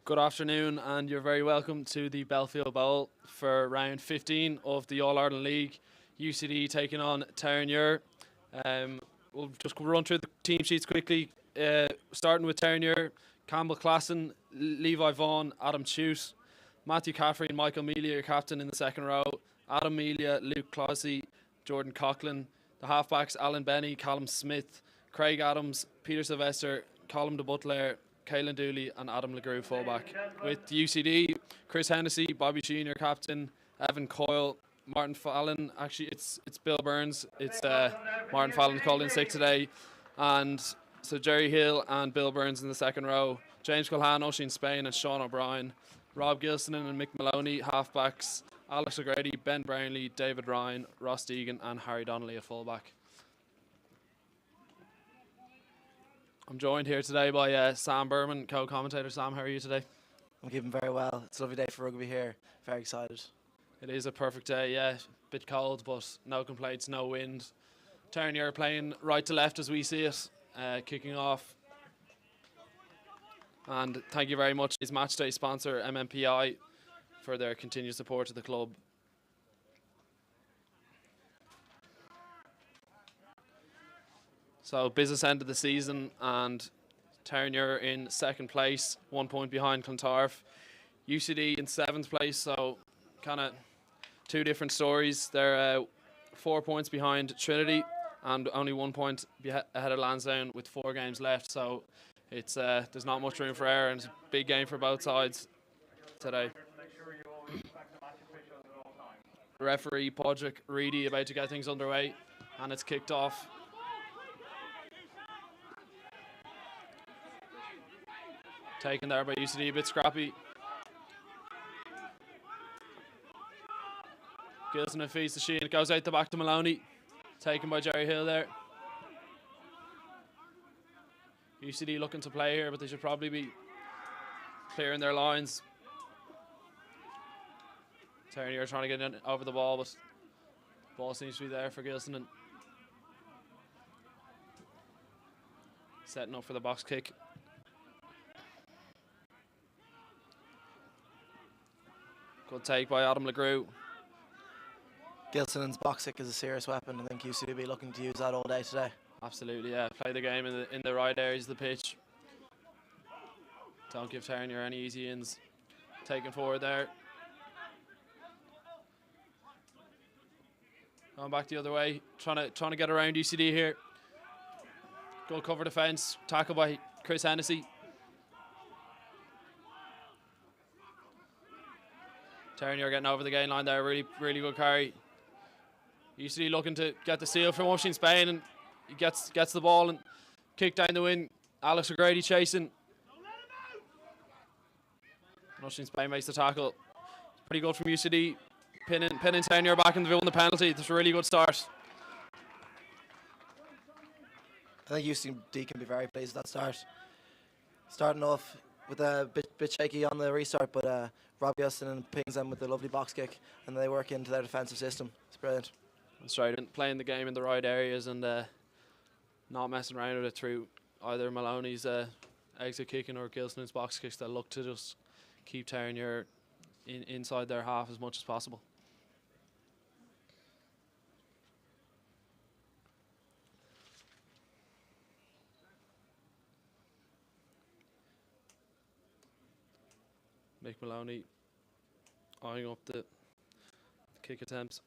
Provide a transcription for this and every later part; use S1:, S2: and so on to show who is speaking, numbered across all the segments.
S1: Good afternoon, and you're very welcome to the Belfield Bowl for round 15 of the All-Ireland League. UCD taking on Terenure. We'll just run through the team sheets quickly. Starting with Terenure, Campbell Classen, Levi Vaughan, Adam Chute, Matthew Caffrey and Michael Mealy, your captain in the second row. Adam Mealia, Luke Clossey, Jordan Coughlin. The halfbacks, Alan Benny, Callum Smith, Craig Adams, Peter Sylvester, Colm de Butler, Caelan Dooley and Adam Legrew fullback. With UCD, Chris Hennessy, Bobby Sheen your captain, Evan Coyle, Martin Fallon. Actually, it's Bill Burns. It's Martin Fallon called in sick today, and so Jerry Hill and Bill Burns in the second row. James Culhan, Oisin Spain and Sean O'Brien. Rob Gilson and Mick Maloney halfbacks. Alex O'Grady, Ben Brownlee, David Ryan, Ross Deegan and Harry Donnelly at fullback. I'm joined here today by Sam Berman, co-commentator. Sam, how are you today?
S2: I'm keeping very well. It's a lovely day for rugby here. Very excited.
S1: It is a perfect day, yeah. Bit cold, but no complaints, no wind. Terenure playing right to left as we see it, kicking off. And thank you very much, his matchday sponsor, MMPI, for their continued support of the club. So business end of the season, and Terenure in second place, 1 point behind Clontarf. UCD in seventh place, so kind of two different stories. They're 4 points behind Trinity and only 1 point ahead of Lansdowne with 4 games left. So it's there's not much room for error, and it's a big game for both sides today. Referee Podrick Reedy about to get things underway, and it's kicked off. Taken there by UCD, a bit scrappy. Gilson and feeds to Sheehan. It goes out the back to Maloney. Taken by Jerry Hill there. UCD looking to play here, but they should probably be clearing their lines. Terenure trying to get in over the ball, but the ball seems to be there for Gilson. And setting up for the box kick. Good take by Adam Legrew.
S2: Gilson's box kick is a serious weapon. I think UCD will be looking to use that all day today.
S1: Absolutely, yeah. Play the game in the right areas of the pitch. Don't give Terenure any easy ins. Taken forward there. Going back the other way. Trying to get around UCD here. Good cover defence. Tackle by Chris Hennessy. Terenure getting over the gain line there. Really good carry. UCD looking to get the seal from Oisin Spain, and he gets the ball and kick down the wing. Alex O'Grady chasing. Oisin Spain makes the tackle. Pretty good from UCD. Pinning Terenure back and won the penalty. That's a really good start.
S2: I think UCD can be very pleased with that start. Starting off with a bit shaky on the restart, but Rob Gilson pings them with the lovely box kick, and they work into their defensive system. It's brilliant.
S1: That's right, and playing the game in the right areas and not messing around with it through either Maloney's exit kicking or Gilson's box kicks. They'll look to just keep Terenure inside their half as much as possible. Mick Maloney eyeing up the kick attempts.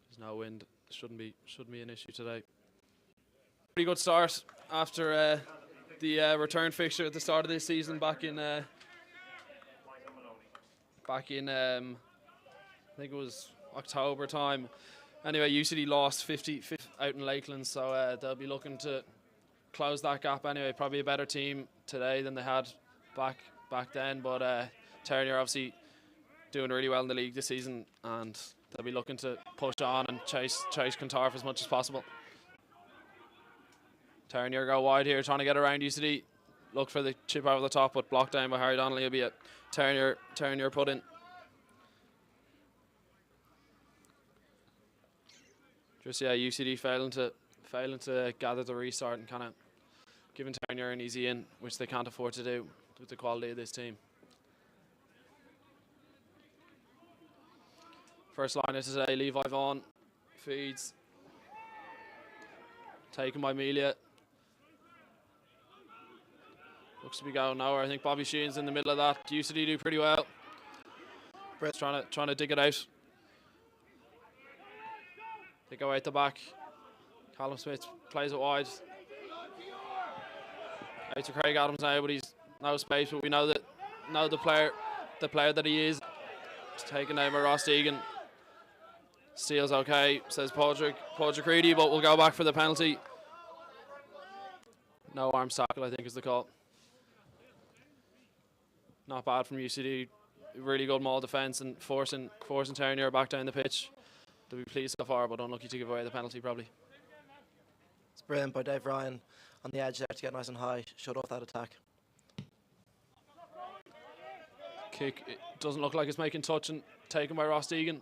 S1: There's no wind. Shouldn't be an issue today. Pretty good start after the return fixture at the start of this season back in I think it was October time. Anyway, UCD lost 50 out in Lakeland, so they'll be looking to close that gap anyway. Probably a better team today than they had back then, but Terenure obviously doing really well in the league this season, and they'll be looking to push on and chase Clontarf as much as possible. Terenure go wide here, trying to get around UCD. Look for the chip over the top, but blocked down by Harry Donnelly. It'll be a Terenure put in. Just UCD failing to gather the restart and kind of giving Terenure an easy in, which they can't afford to do with the quality of this team. First line is today, Levi Vaughan feeds. Taken by Melia. Looks to be going nowhere. I think Bobby Sheehan's in the middle of that. UCD do pretty well. Brett's trying to dig it out. They go out the back. Callum Smith plays it wide. Out to Craig Adams now, but he's no space. But we know the player that he is. It's taken out by Ross Deegan. Steals okay, says Padraig Reedy, but we'll go back for the penalty. No arms tackle, I think, is the call. Not bad from UCD. Really good maul defence and forcing Terenure back down the pitch. They'll be pleased so far, but unlucky to give away the penalty probably.
S2: It's brilliant by Dave Ryan on the edge there to get nice and high, shut off that attack.
S1: Kick, it doesn't look like it's making touch, and taken by Ross Deegan.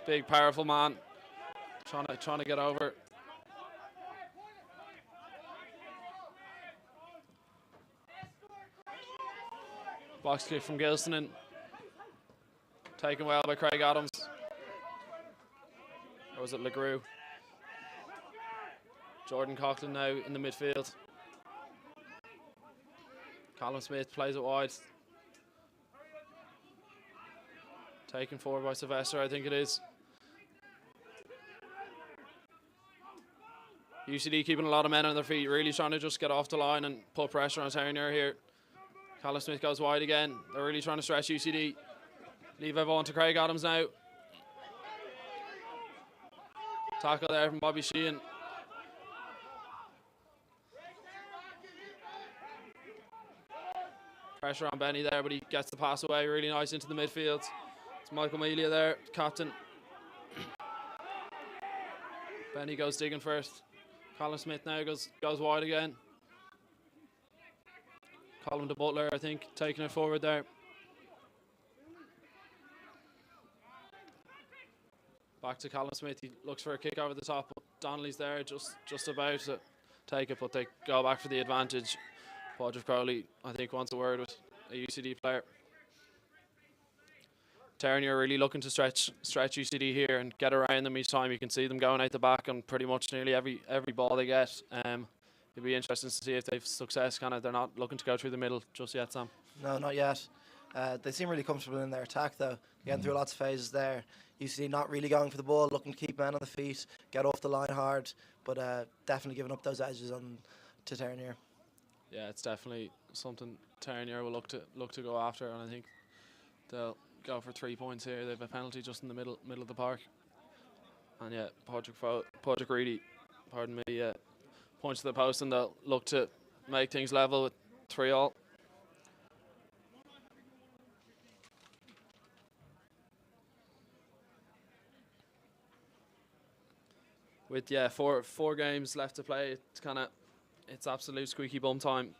S1: Big, powerful man, trying to get over. Box kick from Gilson, and taken well by Craig Adams. Or was it LeGroux? Jordan Coughlin now in the midfield. Callum Smith plays it wide. Taken forward by Sylvester, I think it is. UCD keeping a lot of men on their feet, really trying to just get off the line and put pressure on Terenure here. Callum Smith goes wide again. They're really trying to stretch UCD. Levi Vaughan to Craig Adams now. Tackle there from Bobby Sheehan. Pressure on Benny there, but he gets the pass away really nice into the midfield. It's Michael Melia there, captain. Benny goes digging first. Colin Smith now goes wide again. Colin de Butler, I think, taking it forward there. Back to Colin Smith. He looks for a kick over the top, but Donnelly's there just about to take it, but they go back for the advantage. Padraig Crowley, I think, wants a word with a UCD player. Terenure really looking to stretch UCD here and get around them each time. You can see them going out the back on pretty much nearly every ball they get. It'd be interesting to see if they've success. They're not looking to go through the middle just yet, Sam.
S2: No, not yet. They seem really comfortable in their attack, though. Getting through lots of phases there. UCD not really going for the ball, looking to keep men on the feet, get off the line hard, but definitely giving up those edges to Terenure.
S1: Yeah, it's definitely something Terenure will look to go after, and I think they'll go for 3 points here. They have a penalty just in the middle of the park, and yeah, Padraig Reedy, points to the post, and they'll look to make things level with 3-3. With four games left to play, it's absolute squeaky bum time.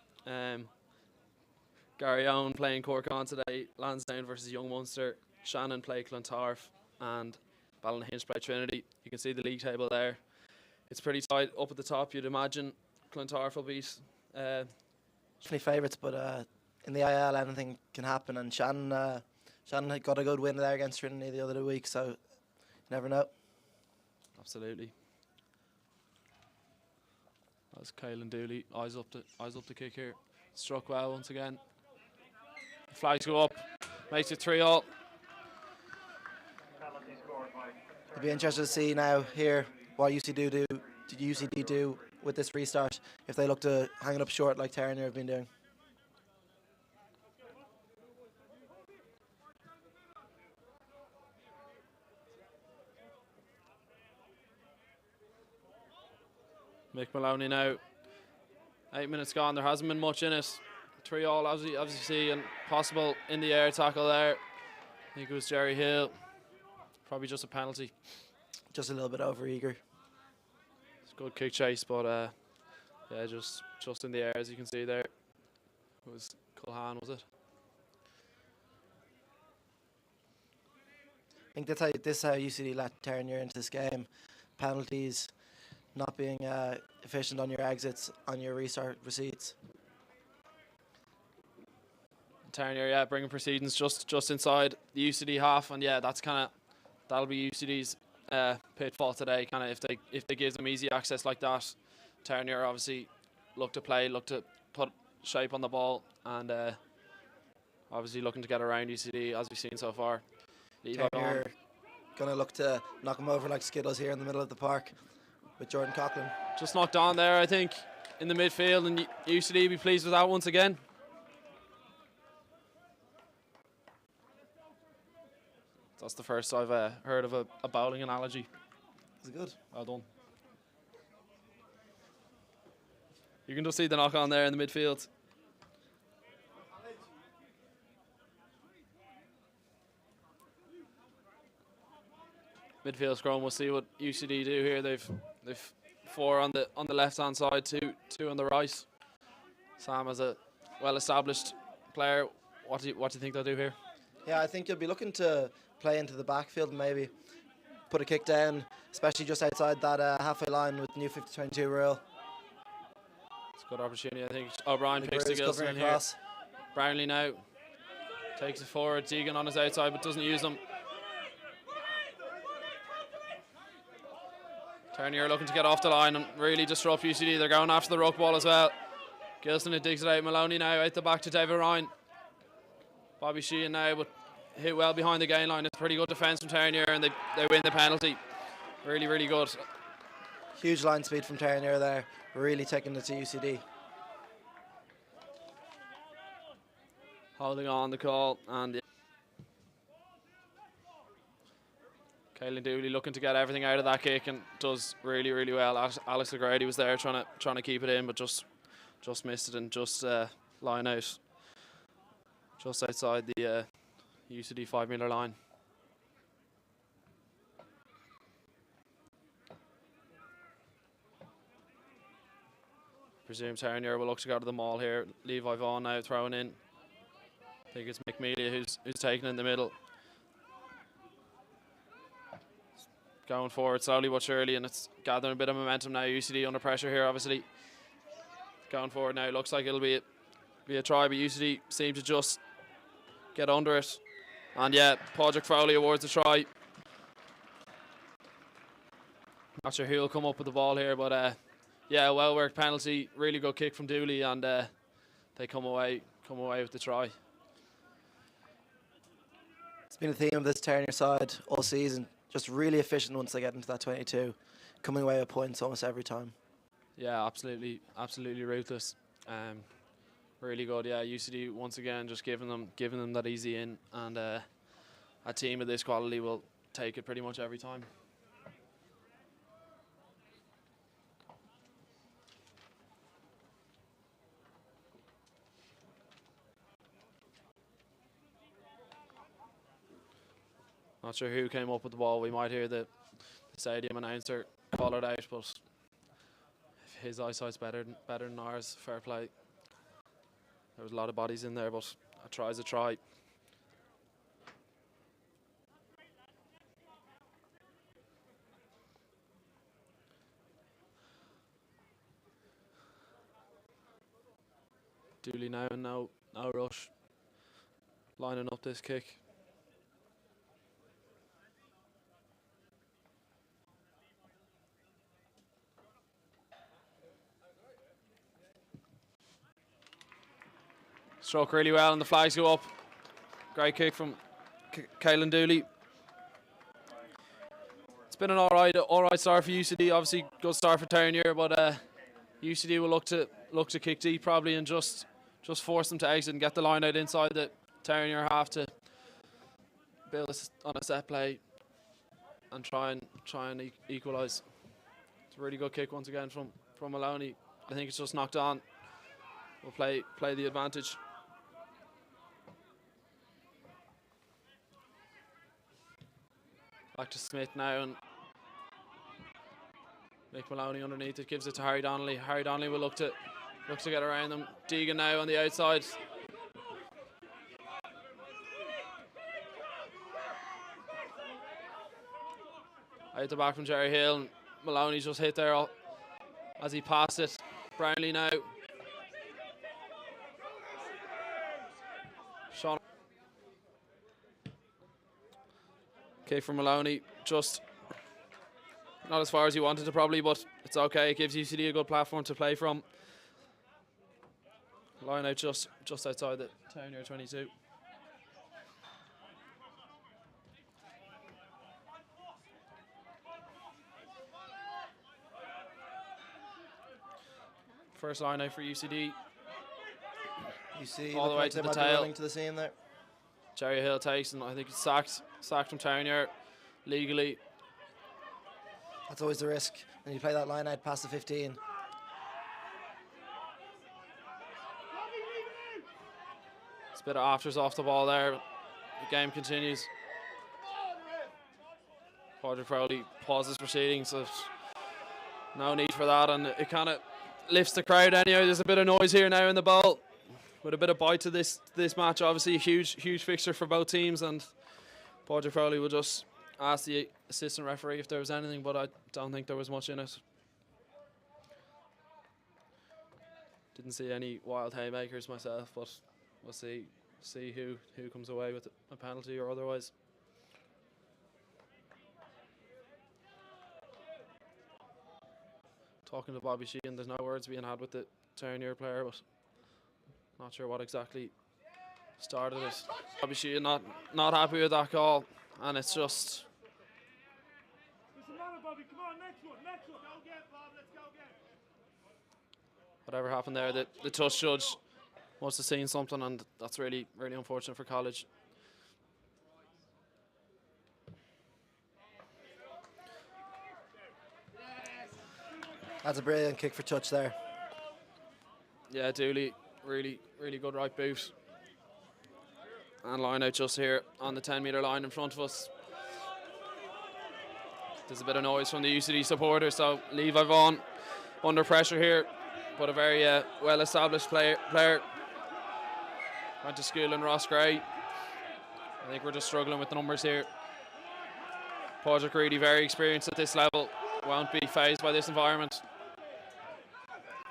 S1: Gary Owen playing Cork on today, Lansdowne versus Young Munster, Shannon play Clontarf, and Ballinhinch play Trinity. You can see the league table there. It's pretty tight up at the top. You'd imagine Clontarf will beat.
S2: Definitely favourites, but in the AIL anything can happen. And Shannon had got a good win there against Trinity the other week, so you never know.
S1: Absolutely. That's Caelan Dooley, eyes up the kick here. Struck well once again. Flags go up, makes it 3-3.
S2: It'll be interesting to see now here what UCD do with this restart, if they look to hang it up short like Terenure have been doing.
S1: Mick Maloney now. 8 minutes gone. There hasn't been much in it. 3-3 obviously, and possible in the air tackle there. I think it was Jerry Hill. Probably just a penalty.
S2: Just a little bit over eager.
S1: It's a good kick chase, but yeah, just in the air, as you can see there. It was Culhan, was it?
S2: I think this is how UCD let Terenure into this game. Penalties, not being efficient on your exits, on your restart receipts.
S1: Terenure, yeah, bringing proceedings just inside the UCD half, and yeah, that'll be UCD's pitfall today. Kind of if they give them easy access like that, Terenure obviously look to put shape on the ball, and obviously looking to get around UCD as we've seen so far.
S2: Terenure gonna look to knock him over like Skittles here in the middle of the park with Jordan Coughlin.
S1: Just knocked on there, I think, in the midfield, and UCD be pleased with that once again. That's the first I've heard of a bowling analogy.
S2: Is it good?
S1: Well done. You can just see the knock on there in the midfield. Midfield scrum. We'll see what UCD do here. They've 4 on the left hand side, two on the right. Sam, as a well-established player, what do you think they'll do here?
S2: Yeah, I think you'll be looking to play into the backfield and maybe put a kick down, especially just outside that halfway line with the new 50-22 rule.
S1: It's a good opportunity, I think. O'Brien picks the Gilson in here. Brownlee now takes it forward. Deegan on his outside, but doesn't use them. Terenure looking to get off the line and really disrupt UCD. They're going after the ruck ball as well. Gilson digs it out. Maloney now out the back to David Ryan. Bobby Sheehan now, but hit well behind the gain line. It's pretty good defence from Terenure, and they win the penalty. Really, really good.
S2: Huge line speed from Terenure there, really taking it to UCD.
S1: Holding on the call, and Caelan Dooley looking to get everything out of that kick and does really, really well. Alex O'Grady was there trying to keep it in, but just missed it and just line out just outside the UCD 5 metre line. Presume Terenure will look to go to the maul here. Levi Vaughan now throwing in. I think it's McMelia who's taking in the middle. Going forward slowly but surely, and it's gathering a bit of momentum now. UCD under pressure here, obviously. Going forward now, looks like it'll be a try, but UCD seem to just get under it. And yeah, Padraig Foley awards a try. Not sure who'll come up with the ball here, but yeah, well worked penalty. Really good kick from Dooley, and they come away with the try.
S2: It's been a theme of this Terenure side all season. Just really efficient once they get into that 22, coming away with points almost every time.
S1: Yeah, absolutely ruthless. Really good. Yeah, UCD once again just giving them that easy in, and a team of this quality will take it pretty much every time. Not sure who came up with the ball. We might hear the stadium announcer call it out, but if his eyesight's better than ours, fair play. There was a lot of bodies in there, but a try's a try. Dooley now and no rush. Lining up this kick. Struck really well and the flags go up. Great kick from Caelan Dooley. It's been an all right start for UCD. Obviously good start for Terenure, but UCD will look to kick deep probably and just force them to exit and get the line out inside the Terenure half to build on a set play and try and equalise. It's a really good kick once again from Maloney. I think it's just knocked on. We'll play the advantage. Back to Smith now, and Mick Maloney underneath it, gives it to Harry Donnelly. Harry Donnelly will look to get around them. Deegan now on the outside. Out the back from Jerry Hill, and Maloney's just hit there as he passed it. Brownlee now. Sean. Kick from Maloney. Just not as far as he wanted to probably, but it's okay. It gives UCD a good platform to play from. Line out just outside the Terenure 22. First line out for UCD.
S2: UCD
S1: all the way to the tail.
S2: To the seam there.
S1: Jerry Hill takes, and I think it's sacked from Terenure legally.
S2: That's always the risk when you play that line out past the 15.
S1: It's a bit of afters off the ball there. The game continues. Padraig Crowley pauses proceedings, so no need for that, and it kind of lifts the crowd anyway. There's a bit of noise here now in the bowl, with a bit of bite to this match. Obviously a huge fixture for both teams, and Padraig Crowley will just ask the assistant referee if there was anything, but I don't think there was much in it. Didn't see any wild haymakers myself, but we'll see who comes away with a penalty or otherwise. Talking to Bobby Sheehan, there's no words being had with the Terenure player, but not sure what exactly started it. Bobby Sheehan not happy with that call, and it's just. Whatever happened there, the touch judge must have seen something, and that's really unfortunate for college.
S2: That's a brilliant kick for touch there.
S1: Yeah, Dooley, really good right boot. And line out just here on the 10-metre line in front of us. There's a bit of noise from the UCD supporters, so Levi Vaughan under pressure here, but a very well-established player. Went to school in Rossgrey. I think we're just struggling with the numbers here. Padraig Reedy, very experienced at this level, won't be phased by this environment.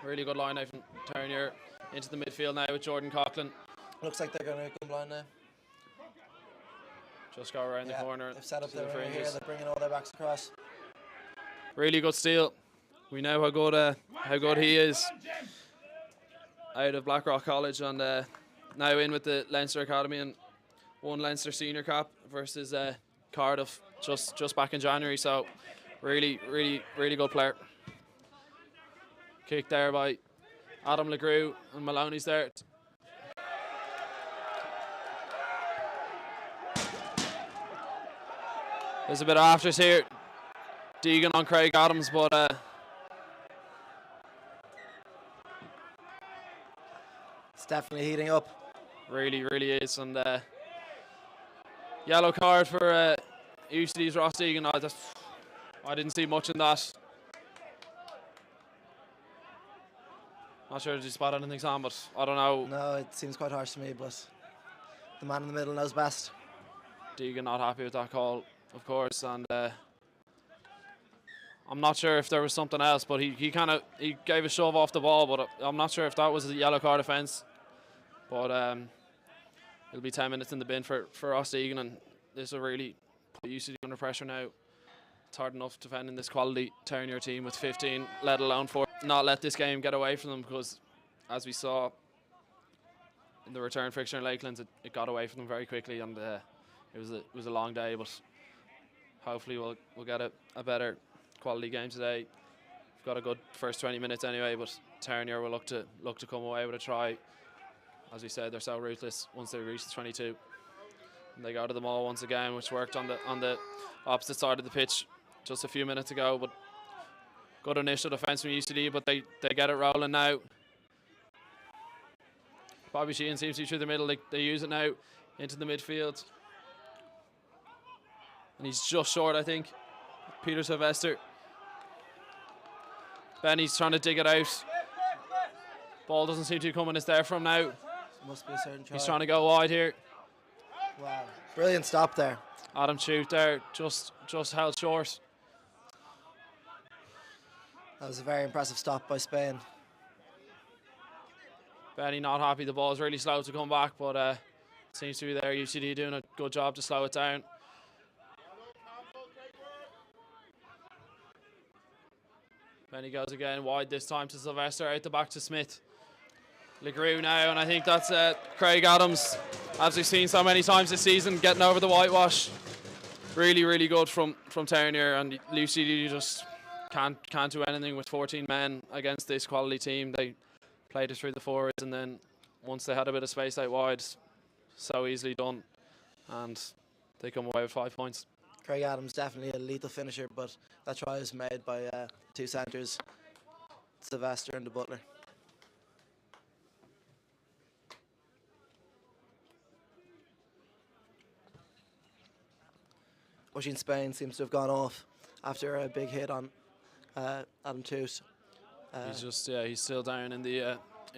S1: Really good line out from Terenure into the midfield now with Jordan Coughlin.
S2: Looks like they're going to come blind now.
S1: Just go around the corner.
S2: They've set up their right here. They're bringing all their backs across.
S1: Really good steal. We know how good he is out of Blackrock College, and now in with the Leinster Academy and won Leinster Senior Cap versus Cardiff just back in January. So really good player. Kick there by Adam LeGroux, and Maloney's there. There's a bit of afters here. Deegan on Craig Adams, but
S2: it's definitely heating up.
S1: Really is, and yellow card for UCD's Ross Deegan. I didn't see much in that. Not sure if you spot anything, Sam, but I don't know.
S2: No, it seems quite harsh to me, but the man in the middle knows best.
S1: Deegan not happy with that call, of course, and I'm not sure if there was something else, but he gave a shove off the ball, but I'm not sure if that was a yellow card offence. But it'll be 10 minutes in the bin for Ross Deegan, and this will really put UCD under pressure now. It's hard enough defending this quality Terenure team with 15, let alone 4. Not let this game get away from them, because as we saw in the return fixture in Lakelands, it got away from them very quickly, and it was a long day, but hopefully we'll get a better quality game today. We've got a good first 20 minutes anyway, but Terenure will look to come away with a try. As we said, they're so ruthless once they reach the 22. And they go to the maul once again, which worked on the opposite side of the pitch just a few minutes ago, but good initial defence from UCD, but they get it rolling now. Bobby Sheehan seems to be through the middle. They use it now into the midfield. And he's just short, I think. Peter Sylvester. Benny's trying to dig it out. Ball doesn't seem to be coming. It's there from now.
S2: Must be a certain try.
S1: He's trying to go wide here.
S2: Wow. Brilliant stop there.
S1: Adam Chute there, just held short.
S2: That was a very impressive stop by Spain.
S1: Benny not happy. The ball's really slow to come back, but seems to be there. UCD doing a good job to slow it down. Benny goes again wide this time to Sylvester, out the back to Smith. LeGroux now, and I think that's Craig Adams, as we've seen so many times this season, getting over the whitewash. Really, really good from Terenure, and UCD just can't do anything with 14 men against this quality team. They played it through the forwards, and then once they had a bit of space out wide, so easily done, and they come away with 5 points.
S2: Craig Adams definitely a lethal finisher, but that try was made by two centres, Sylvester and the Butler. Pushing Spain seems to have gone off after a big hit on Adam Toot.
S1: He's still down in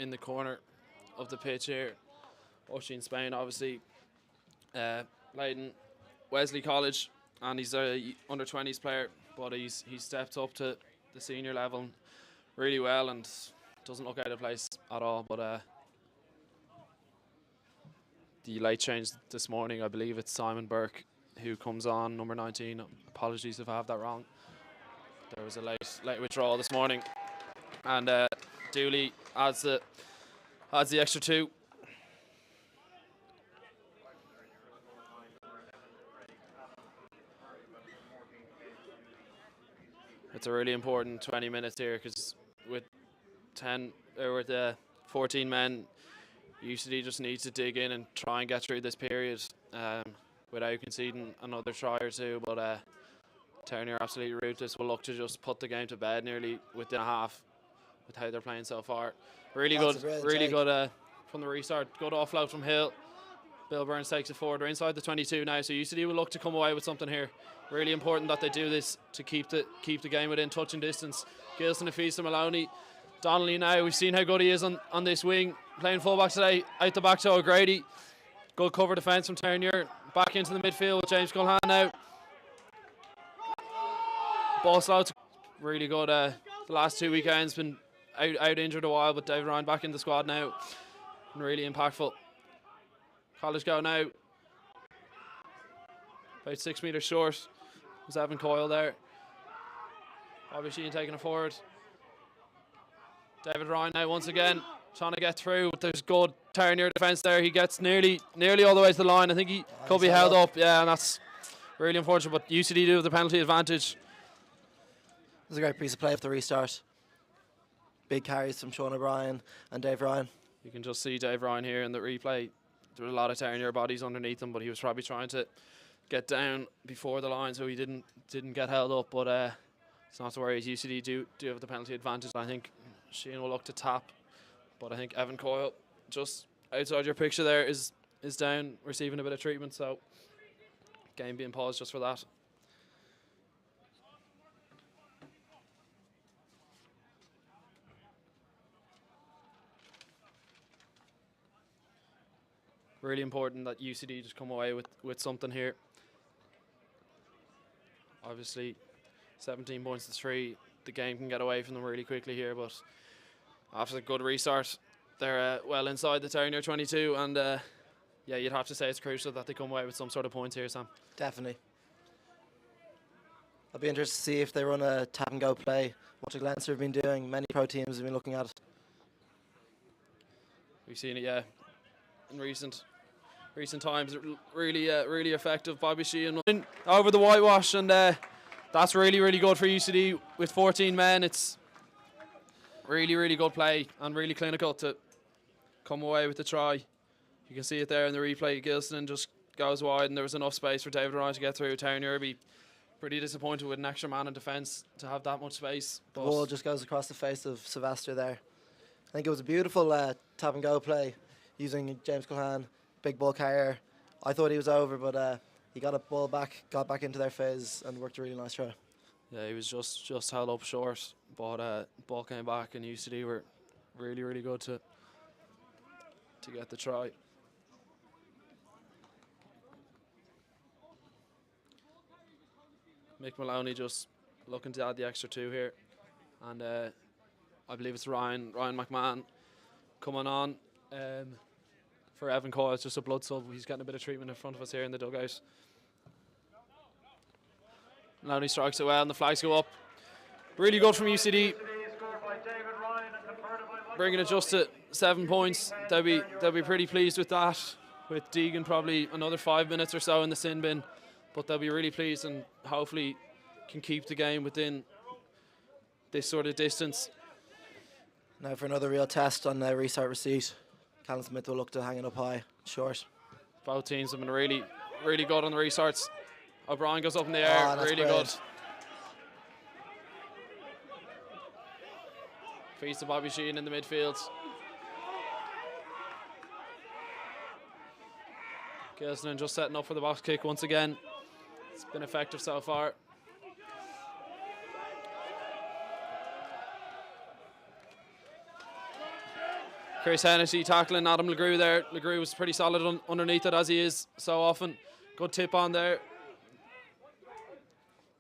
S1: the corner of the pitch here. Ushing Spain, obviously, Leighton, Wesley College, and he's a under-20s player, but he's stepped up to the senior level really well and doesn't look out of place at all. But the late change this morning, I believe it's Simon Burke who comes on, number 19. Apologies if I have that wrong. There was a late withdrawal this morning, and Dooley adds the extra 2. It's a really important 20 minutes here, because with 14 men, UCD just needs to dig in and try and get through this period without conceding another try or two. But Terenure absolutely ruthless. Will look to just put the game to bed nearly within a half with how they're playing so far. Really good from the restart. Good offload from Hill. Bill Burns takes it forward. We're inside the 22 now, so UCD will look to come away with something here. Really important that they do this to keep the game within touching distance. Gilson to Feast to Maloney. Donnelly now, we've seen how good he is on this wing. Playing fullback today, out the back to O'Grady. Good cover defence from Terenure. Back into the midfield with James Culhan now. Ball slow. Really good. The last 2 weekends been out injured a while, but David Ryan back in the squad now. And really impactful. College go now. About 6 metres short was Evan Coyle there. Bobby Sheehan taking it forward. David Ryan now once again trying to get through. There's good Terenure defence there. He gets nearly all the way to the line. I think he could be held up. Yeah, and that's really unfortunate. But UCD do have the penalty advantage.
S2: It was a great piece of play for the restart. Big carries from Sean O'Brien and Dave Ryan.
S1: You can just see Dave Ryan here in the replay. There were a lot of Terenure bodies underneath him, but he was probably trying to get down before the line, so he didn't get held up. But it's not to worry. UCD do have the penalty advantage. I think Sheehan will look to tap, but I think Evan Coyle, just outside your picture there, is down, receiving a bit of treatment. So game being paused just for that. Really important that UCD just come away with something here. Obviously, 17 points to 3. The game can get away from them really quickly here, but after the good restart, they're well inside the Terenure 22, and yeah, you'd have to say it's crucial that they come away with some sort of points here, Sam.
S2: Definitely. I'll be interested to see if they run a tap and go play, what the Leinster have been doing. Many pro teams have been looking at it.
S1: We've seen it, yeah, in recent times. Really effective. Bobby Sheehan over the whitewash, and that's really good for UCD with 14 men. It's really good play and really clinical to come away with the try. You can see it there in the replay. Gilson just goes wide, and there was enough space for David Ryan to get through. Terenure be pretty disappointed with an extra man in defence to have that much space.
S2: The ball just goes across the face of Sylvester there. I think it was a beautiful tap and go play using James Culhan, big ball carrier. I thought he was over, but he got a ball back, got back into their phase, and worked a really nice try.
S1: Yeah, he was just held up short, but ball came back, and UCD were really good to get the try. Mick Maloney just looking to add the extra 2 here. and I believe it's Ryan McMahon coming on for Evan Coyle. It's just a blood sub. He's getting a bit of treatment in front of us here in the dugout. Maloney strikes it well and the flags go up. Really good from UCD. Bringing it just to 7 points. They'll be pretty pleased with that. With Deegan probably another 5 minutes or so in the sin bin, but they'll be really pleased and hopefully can keep the game within this sort of distance.
S2: Now for another real test on the restart receipt. Callum Smith will look to hang it up high, short.
S1: Both teams have been really good on the restarts. O'Brien goes up in the air, really
S2: brilliant.
S1: good. Feeds to Bobby Sheehan in the midfield. Gilson just setting up for the box kick once again. It's been effective so far. Chris Hennessy tackling Adam LeGrew there. LeGrew was pretty solid underneath it, as he is so often. Good tip on there.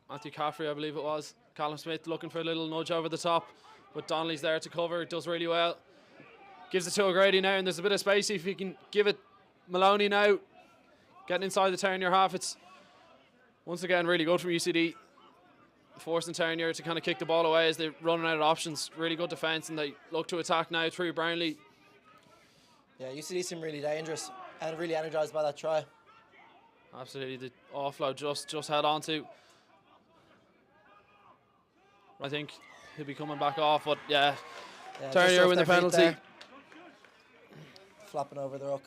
S1: Matthew Caffrey, I believe it was. Callum Smith looking for a little nudge over the top, but Donnelly's there to cover. Does really well. Gives it to O'Grady now, and there's a bit of space if he can give it. Maloney now getting inside the Terenure half. It's once again really good from UCD, forcing Terenure to kind of kick the ball away as they're running out of options. Really good defence, and they look to attack now through Brownlee.
S2: Yeah, UCD seem really dangerous and really energised by that try.
S1: Absolutely, the offload just held on to. I think he'll be coming back off, but yeah Terenure win the penalty.
S2: Flopping over the ruck.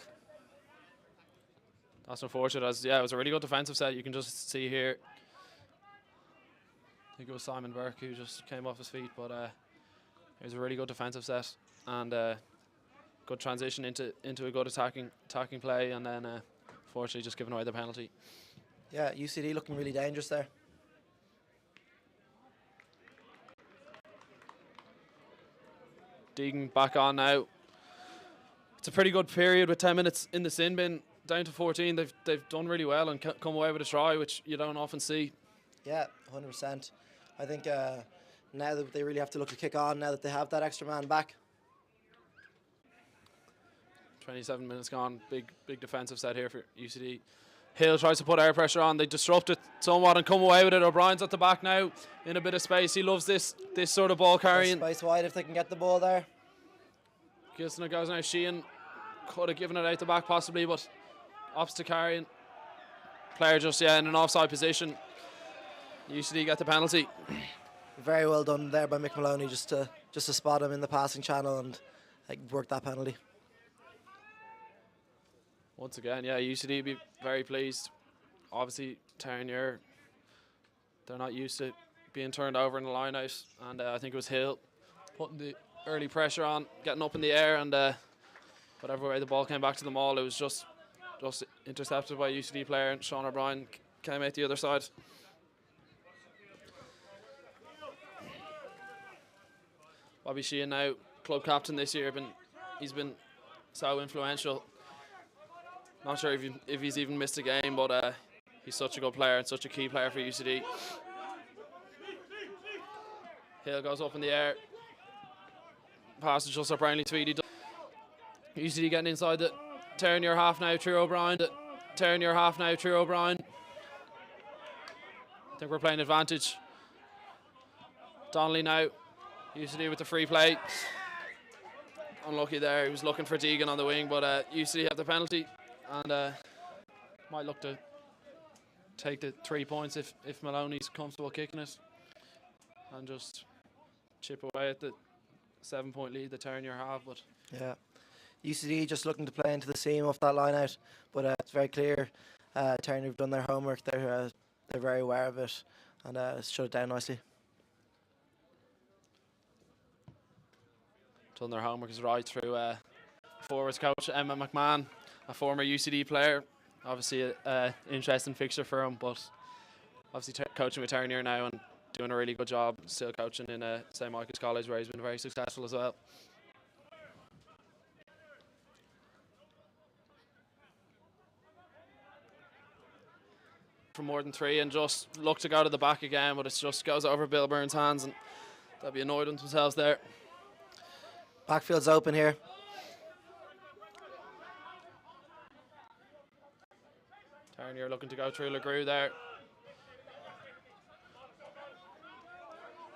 S1: That's unfortunate, as it was a really good defensive set. You can just see here. I think it was Simon Burke who just came off his feet, but it was a really good defensive set and good transition into a good attacking play, and then fortunately just giving away the penalty.
S2: Yeah, UCD looking really dangerous there.
S1: Deegan back on now. It's a pretty good period with 10 minutes in the sin bin. Down to 14, they've done really well and come away with a try, which you don't often see.
S2: Yeah, 100%. I think now that they really have to look to kick on, now that they have that extra man back.
S1: 27 minutes gone. Big defensive set here for UCD. Hill tries to put air pressure on. They disrupt it somewhat and come away with it. O'Brien's at the back now in a bit of space. He loves this sort of ball carrying.
S2: Space wide if they can get the ball there.
S1: Gilson goes now. Sheehan could have given it out the back possibly, but opts to carrying. Player just in an offside position. UCD get the penalty.
S2: Very well done there by Mick Maloney just to spot him in the passing channel and work that penalty.
S1: Once again, UCD be very pleased. Obviously, Terenure, they're not used to being turned over in the line out, and I think it was Hill putting the early pressure on, getting up in the air, and whatever way the ball came back to the maul, it was just intercepted by a UCD player, and Sean O'Brien came out the other side. Bobby Sheehan now, club captain this year, he's been so influential. Not sure if he's even missed a game, but he's such a good player and such a key player for UCD. Hill goes up in the air. Pass to just Brownlee Tweedy. UCD getting inside the Terenure half now through O'Brien. Terenure half now through O'Brien. I think we're playing advantage. Donnelly now. UCD with the free play. Unlucky there. He was looking for Deegan on the wing, but UCD have the penalty. And might look to take the 3 points if Maloney's comfortable kicking it, and just chip away at the 7 point lead the Terenure have. But
S2: yeah, UCD just looking to play into the seam off that line out, but it's very clear Terenure have done their homework. They're very aware of it and shut it down nicely.
S1: Done their homework is right through forwards coach Emma McMahon, a former UCD player. Obviously an interesting fixture for him, but obviously coaching with Terenure now and doing a really good job, still coaching in St Michael's College, where he's been very successful as well. For more than 3 and just look to go to the back again, but it just goes over Bill Byrne's hands, and They'll be annoyed with themselves there.
S2: Backfield's open here.
S1: Terenure looking to go through LeGroux there.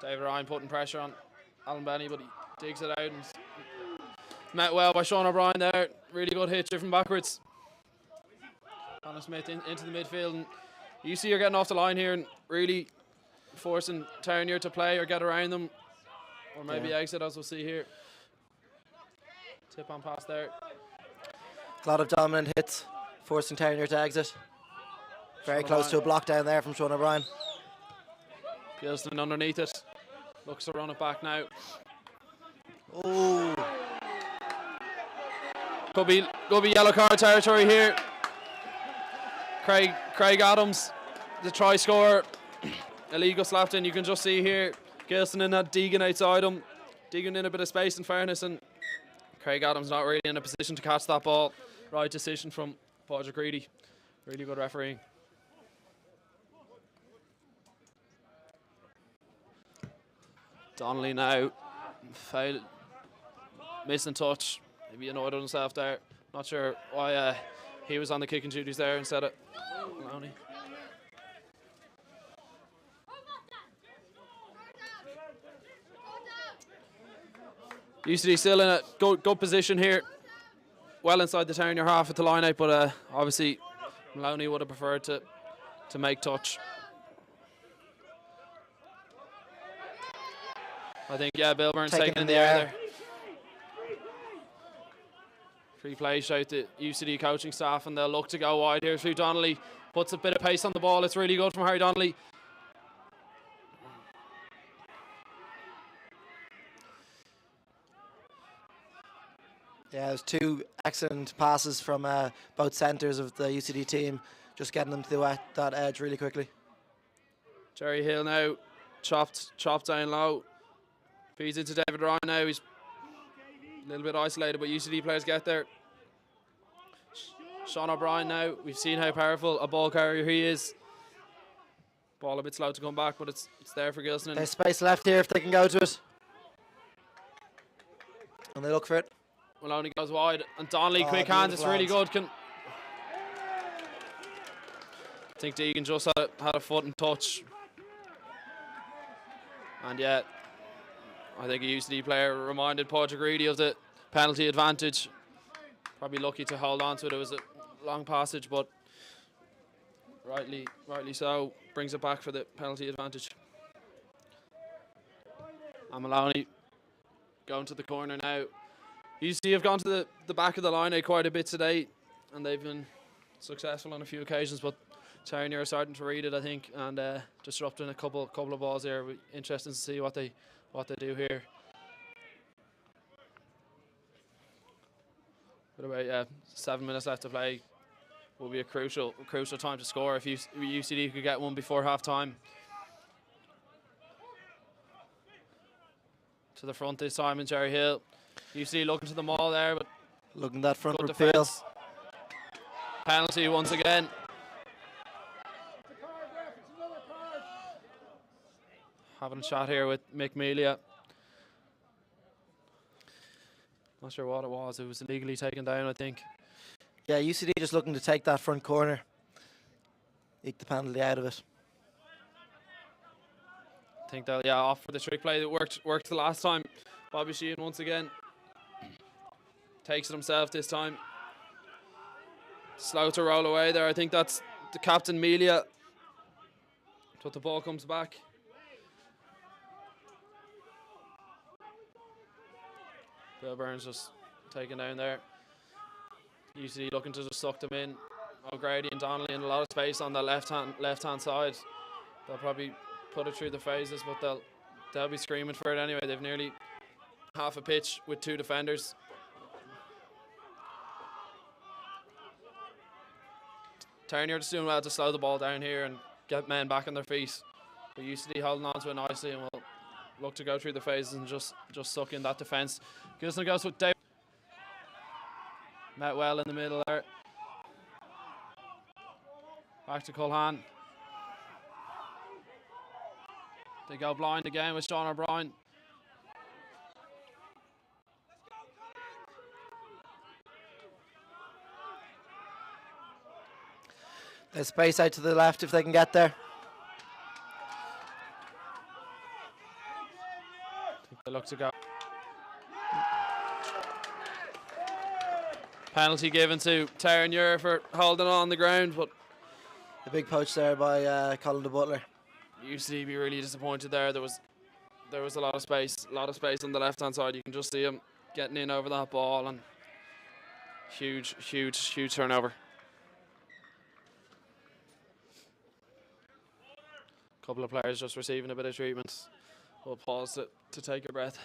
S1: David Ryan putting pressure on Alan Benny, but he digs it out and met well by Sean O'Brien there. Really good hit driven backwards. Connor Smith into the midfield, and UC are getting off the line here and really forcing Terenure to play or get around them, or maybe exit, as we'll see here. Tip on pass there.
S2: A lot of dominant hits, forcing Terenure to exit. Very close to a block down there from Sean O'Brien.
S1: Gilson underneath it. Looks to run it back now.
S2: Oh.
S1: Could be yellow card territory here. Craig Adams, the try scorer. Illegal slapped in. You can just see here Gilson in that Deegan outside him. Deegan in a bit of space, in fairness, and Craig Adams not really in a position to catch that ball. Right decision from Padraig Reedy. Really good refereeing. Donnelly now failed, missing touch. Maybe annoyed at himself there. Not sure why he was on the kicking duties there instead of Maloney. UCD still in a good position here. Well inside the Terenure half at the line out, but obviously Maloney would have preferred to make touch. I think, yeah, Bill Burns taking in the air there. Free play shout to UCD coaching staff, and they'll look to go wide here through Donnelly. Puts a bit of pace on the ball. It's really good from Harry Donnelly.
S2: Yeah, there's two excellent passes from both centres of the UCD team, just getting them to that edge really quickly.
S1: Jerry Hill now chopped down low. Feeds into David Ryan now. He's a little bit isolated, but UCD players get there. Sean O'Brien now. We've seen how powerful a ball carrier he is. Ball a bit slow to come back, but it's there for Gilson.
S2: There's space left here if they can go to it. And they look for it.
S1: Maloney goes wide, and Donnelly, quick hands. It's really good. I think Deegan just had a foot and touch. And yet, I think a UCD player reminded Padraig Reedy of the penalty advantage. Probably lucky to hold on to it. It was a long passage, but rightly so. Brings it back for the penalty advantage. And Maloney going to the corner now. UCD have gone to the back of the line quite a bit today, and they've been successful on a few occasions, but Terenure are starting to read it, I think, and disrupting a couple of balls there. Interesting to see what they do here. But about 7 minutes left to play. Will be a crucial time to score if UCD could get one before half time. To the front this time in Jerry Hill. UCD looking to the maul there, but
S2: looking that front
S1: good
S2: repeal.
S1: defense. Penalty once again. Having a chat here with Mick Melia. Not sure what it was. It was illegally taken down, I think.
S2: Yeah, UCD just looking to take that front corner. Eke the penalty out of it.
S1: I think they'll off for the trick play that worked the last time. Bobby Sheehan once again takes it himself this time. Slow to roll away there. I think that's the captain Melia. But the ball comes back. Bill Burns just taken down there. UCD looking to just suck them in. O'Grady and Donnelly in a lot of space on the left hand side. They'll probably put it through the phases, but they'll be screaming for it anyway. They've nearly half a pitch with two defenders. Terenure just doing well to slow the ball down here and get men back on their feet. But UCD holding on to it nicely and will look to go through the phases and just suck in that defence. Gilson goes with Dave. Met well in the middle there. Back to Culhan. They go blind again with Sean O'Brien.
S2: There's space out to the left if they can get there.
S1: They look to go. Penalty given to Terenure for holding on the ground, but
S2: The big poach there by Colin de Butler.
S1: UCD be really disappointed there. There was a lot of space on the left hand side. You can just see him getting in over that ball, and huge turnover. Couple of players just receiving a bit of treatment. We'll pause to take a breath.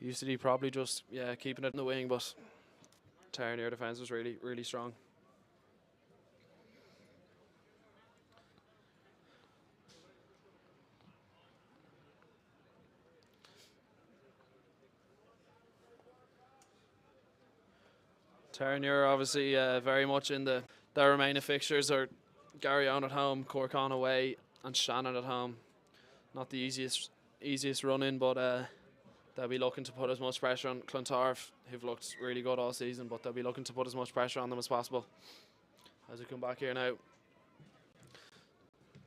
S1: UCD probably just keeping it in the wing, but Terenure defence was really strong. Terenure obviously very much in their remaining fixtures are Garryowen at home, Corkon away, and Shannon at home. Not the easiest run in, but they'll be looking to put as much pressure on Clontarf, who've looked really good all season, but they'll be looking to put as much pressure on them as possible. As we come back here now,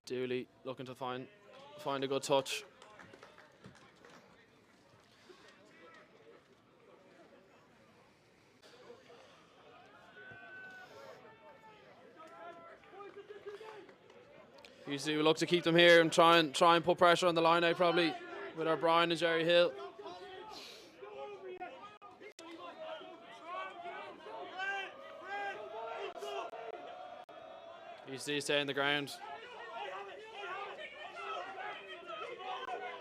S1: Dooley looking to find a good touch. Usually we look to keep them here and try and put pressure on the line out, probably with O'Brien and Jerry Hill. UCD stay in the ground.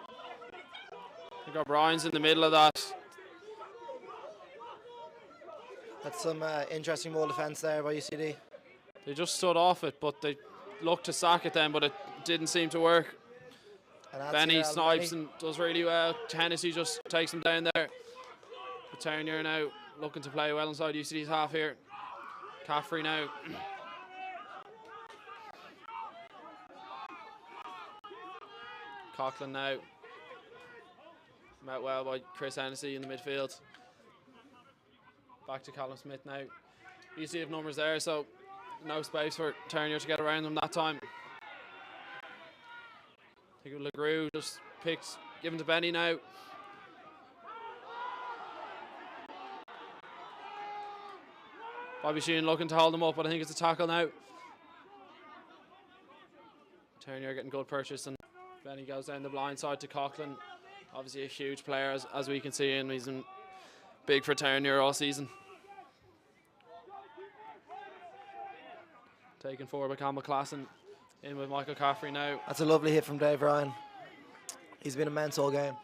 S1: I think O'Brien's in the middle of that.
S2: That's some interesting ball defence there by UCD.
S1: They just stood off it, but they looked to sack it then, but it didn't seem to work. Benny snipes and does really well. Hennessy just takes him down there. But Terenure now looking to play well inside UCD's half here. Caffrey now. Coughlin now. Met well by Chris Hennessy in the midfield. Back to Callum Smith now. UCD have numbers there, so no space for Terenure to get around them that time. I think LeGroux just picks, given to Benny now. Bobby Sheehan looking to hold him up, but I think it's a tackle now. Terenure getting good purchase, and Benny goes down the blind side to Coughlin. Obviously a huge player, as we can see, and he's been big for Terenure all season. Taken forward by Campbell Classen. In with Michael Caffrey now.
S2: That's a lovely hit from Dave Ryan. He's been immense all game.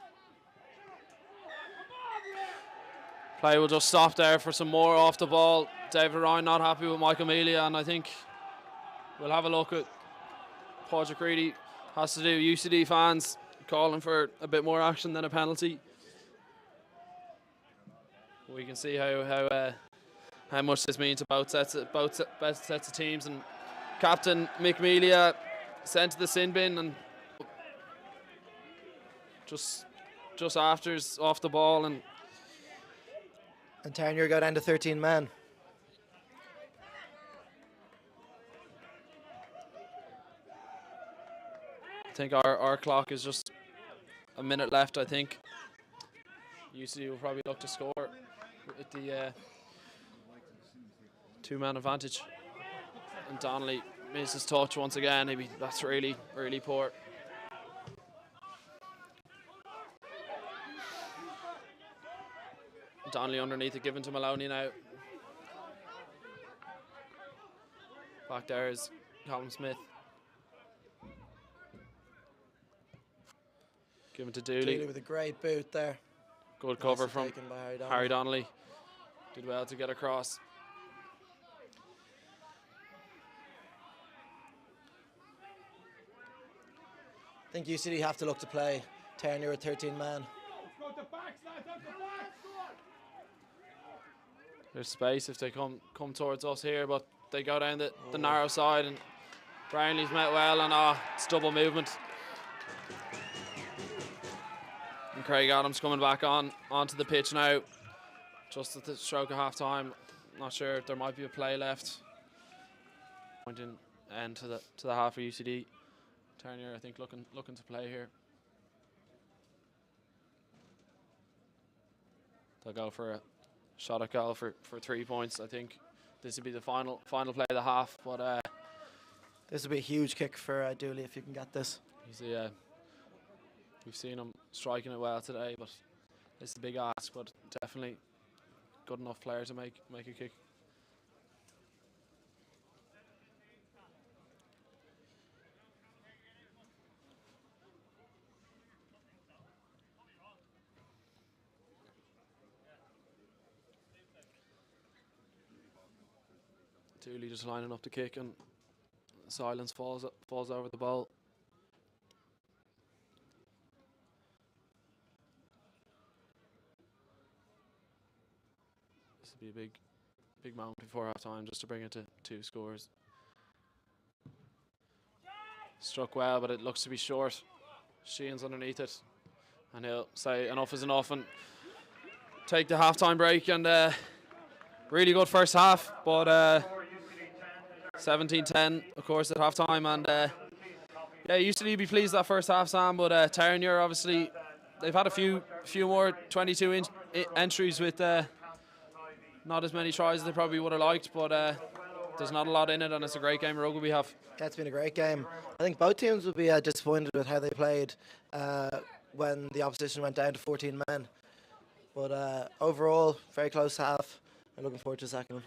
S1: Play will just stop there for some more off the ball. David Ryan not happy with Michael Melia, and I think we'll have a look at Paul Creedy has to do. UCD fans calling for a bit more action than a penalty. We can see how much this means to both sets of teams, and Captain Mick Melia sent to the sin bin, and just after's off the ball, and
S2: Terenure go down to 13 men.
S1: I think our clock is just a minute left. I think UCD will probably look to score with the two-man advantage. And Donnelly misses touch once again. Maybe that's really poor. Donnelly underneath it, given to Maloney now. Back there is Colin Smith. Given to Dooley.
S2: Dooley with a great boot there.
S1: Good cover
S2: Nicely
S1: from
S2: taken by
S1: Harry Donnelly. Did well to get across.
S2: I think UCD have to look to play Terenure at 13 man.
S1: There's space if they come towards us here, but they go down the narrow side, and Brownlee's met well, and it's double movement. And Craig Adams coming back onto the pitch now. Just at the stroke of half time. Not sure if there might be a play left. Pointing end to the half for UCD. Terenure, I think, looking to play here. They'll go for a shot at goal for 3 points. I think this would be the final play of the half. But
S2: this would be a huge kick for Dooley if you can get this.
S1: We've seen him striking it well today, but this is a big ask. But definitely good enough player to make a kick. Dooley just lining up the kick, and silence falls over the ball. This would be a big moment before half time, just to bring it to 2 scores. Struck well, but it looks to be short. Sheehan's underneath it, and he'll say enough is enough and take the half-time break. And really good first half, but 17-10, of course, at half-time. And yeah, UCD be pleased that first half, Sam, but Terenure, obviously, they've had a few more 22-inch entries with not as many tries as they probably would have liked, but there's not a lot in it, and it's a great game of rugby we have.
S2: Yeah, it's been a great game. I think both teams would be disappointed with how they played when the opposition went down to 14 men. But overall, very close half. I'm looking forward to the second one.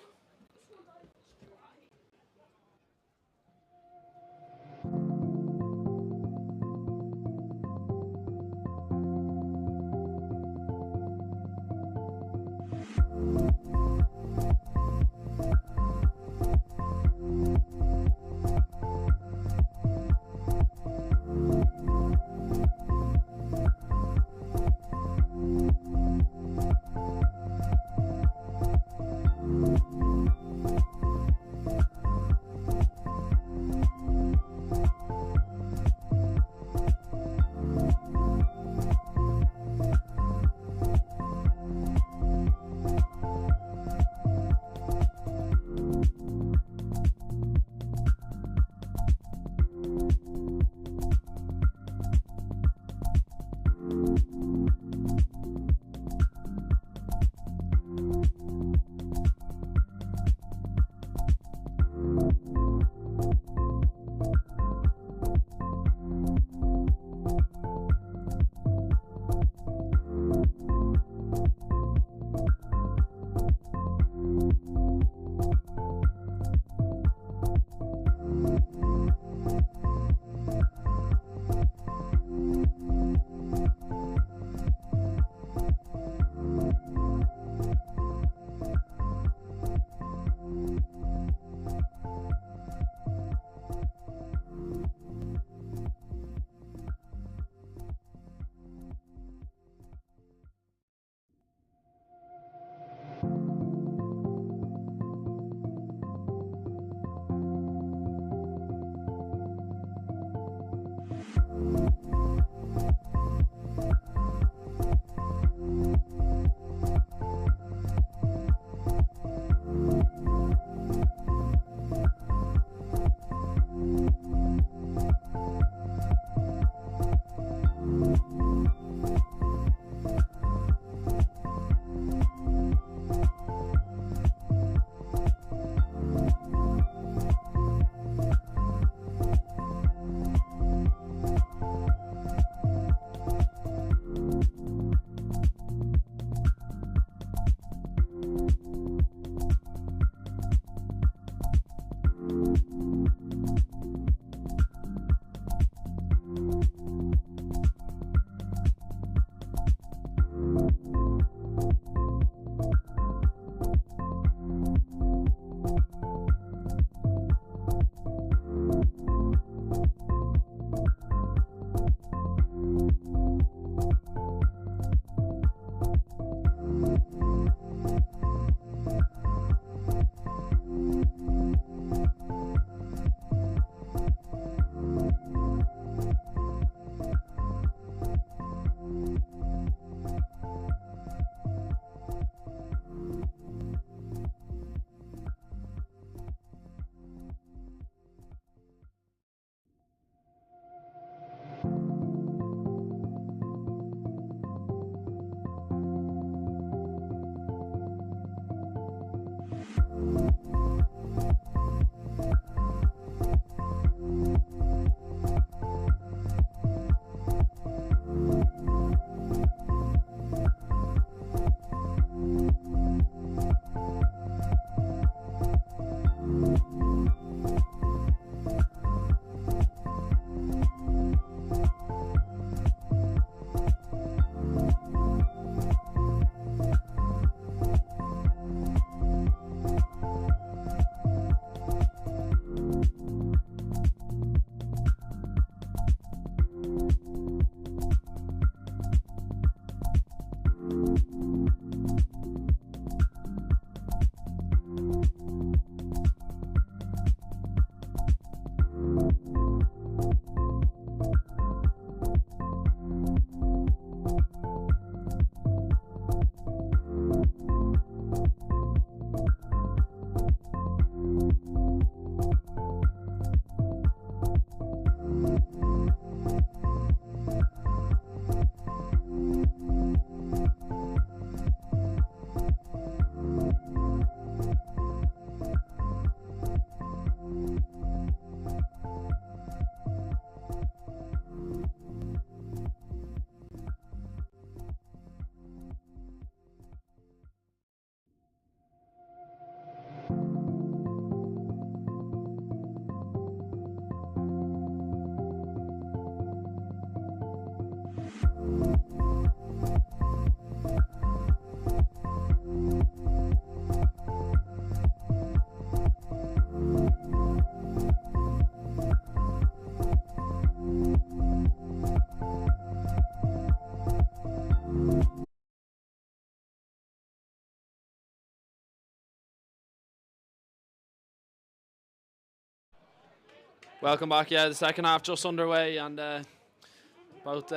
S1: Welcome back. Yeah, the second half just underway, and about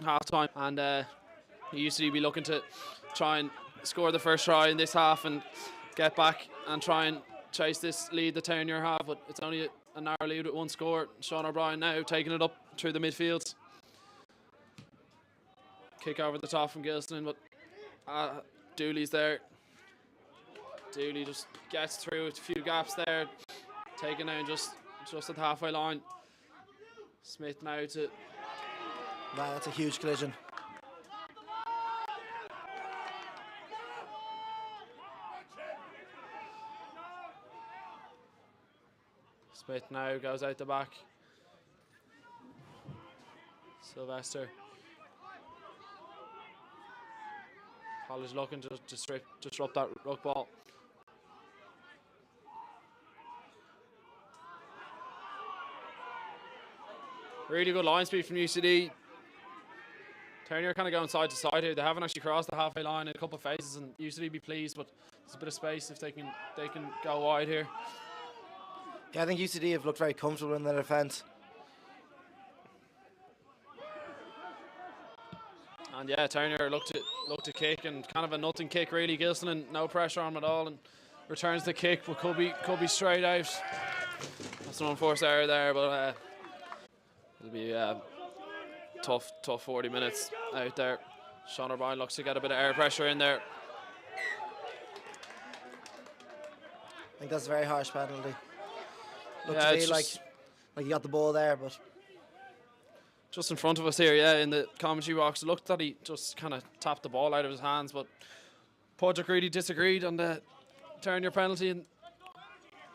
S1: half time, and UCD be looking to try and score the first try in this half and get back and try and chase this lead the Terenure have, but it's only a narrow lead with one score. Sean O'Brien now taking it up through the midfield. Kick over the top from Gilson, but Dooley's there. Dooley just gets through a few gaps there, taken down just at the halfway line. Smith now to...
S2: Wow, that's a huge collision.
S1: Smith now goes out the back. Sylvester. College looking to disrupt that ruck ball. Really good line speed from UCD. Terenure kind of going side to side here. They haven't actually crossed the halfway line in a couple of phases, and UCD be pleased, but there's a bit of space if they can go wide here.
S2: Yeah, I think UCD have looked very comfortable in their defence.
S1: And yeah, Terenure look to kick, and kind of a nothing kick really. Gilson and no pressure on him at all, and returns the kick, but could be straight out. That's an unforced error there, but it'll be tough 40 minutes out there. Sean O'Brien looks to get a bit of air pressure in there.
S2: I think that's a very harsh penalty. Looked
S1: Yeah,
S2: to me like he got the ball there, but
S1: just in front of us here, yeah, in the commentary box. It looked that he just kind of tapped the ball out of his hands, but Padraig really disagreed on the Terenure penalty and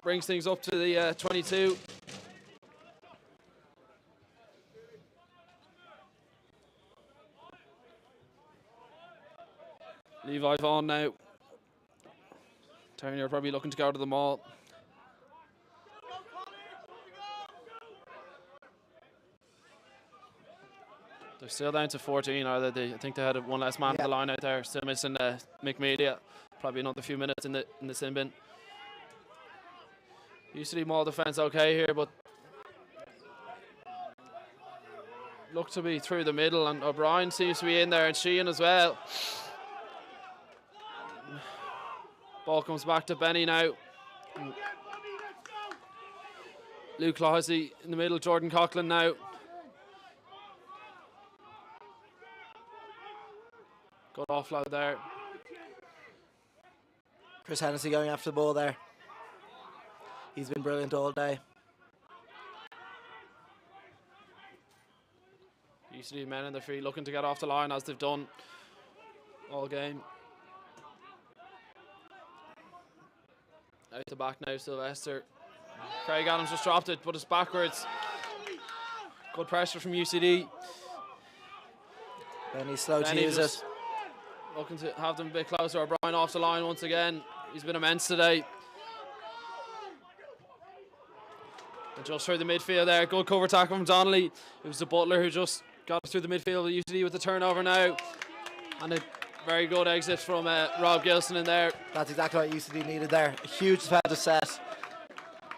S1: brings things up to the 22. Levi Vaughan now. Terenure probably looking to go to the maul. They're still down to 14, are they? I think they had one less man on the line out there. Still missing McMedia. Probably another few minutes in the sin bin. UCD maul defence okay here, but look to be through the middle, and O'Brien seems to be in there, and Sheehan as well. Ball comes back to Benny now. Luke Lahosey in the middle, Jordan Coughlin now. Good offload there.
S2: Chris Hennessy going after the ball there. He's been brilliant all day.
S1: UCD men in their feet looking to get off the line as they've done all game. Out the back now, Sylvester. Craig Adams just dropped it, but it's backwards. Good pressure from UCD.
S2: And he's slow to use it.
S1: Looking to have them a bit closer. O'Brien off the line once again. He's been immense today. And just through the midfield there. Good cover tackle from Donnelly. It was the Butler who just got through the midfield of UCD with the turnover now. And a very good exit from Rob Gilson in there.
S2: That's exactly what UCD needed there. A huge defensive set.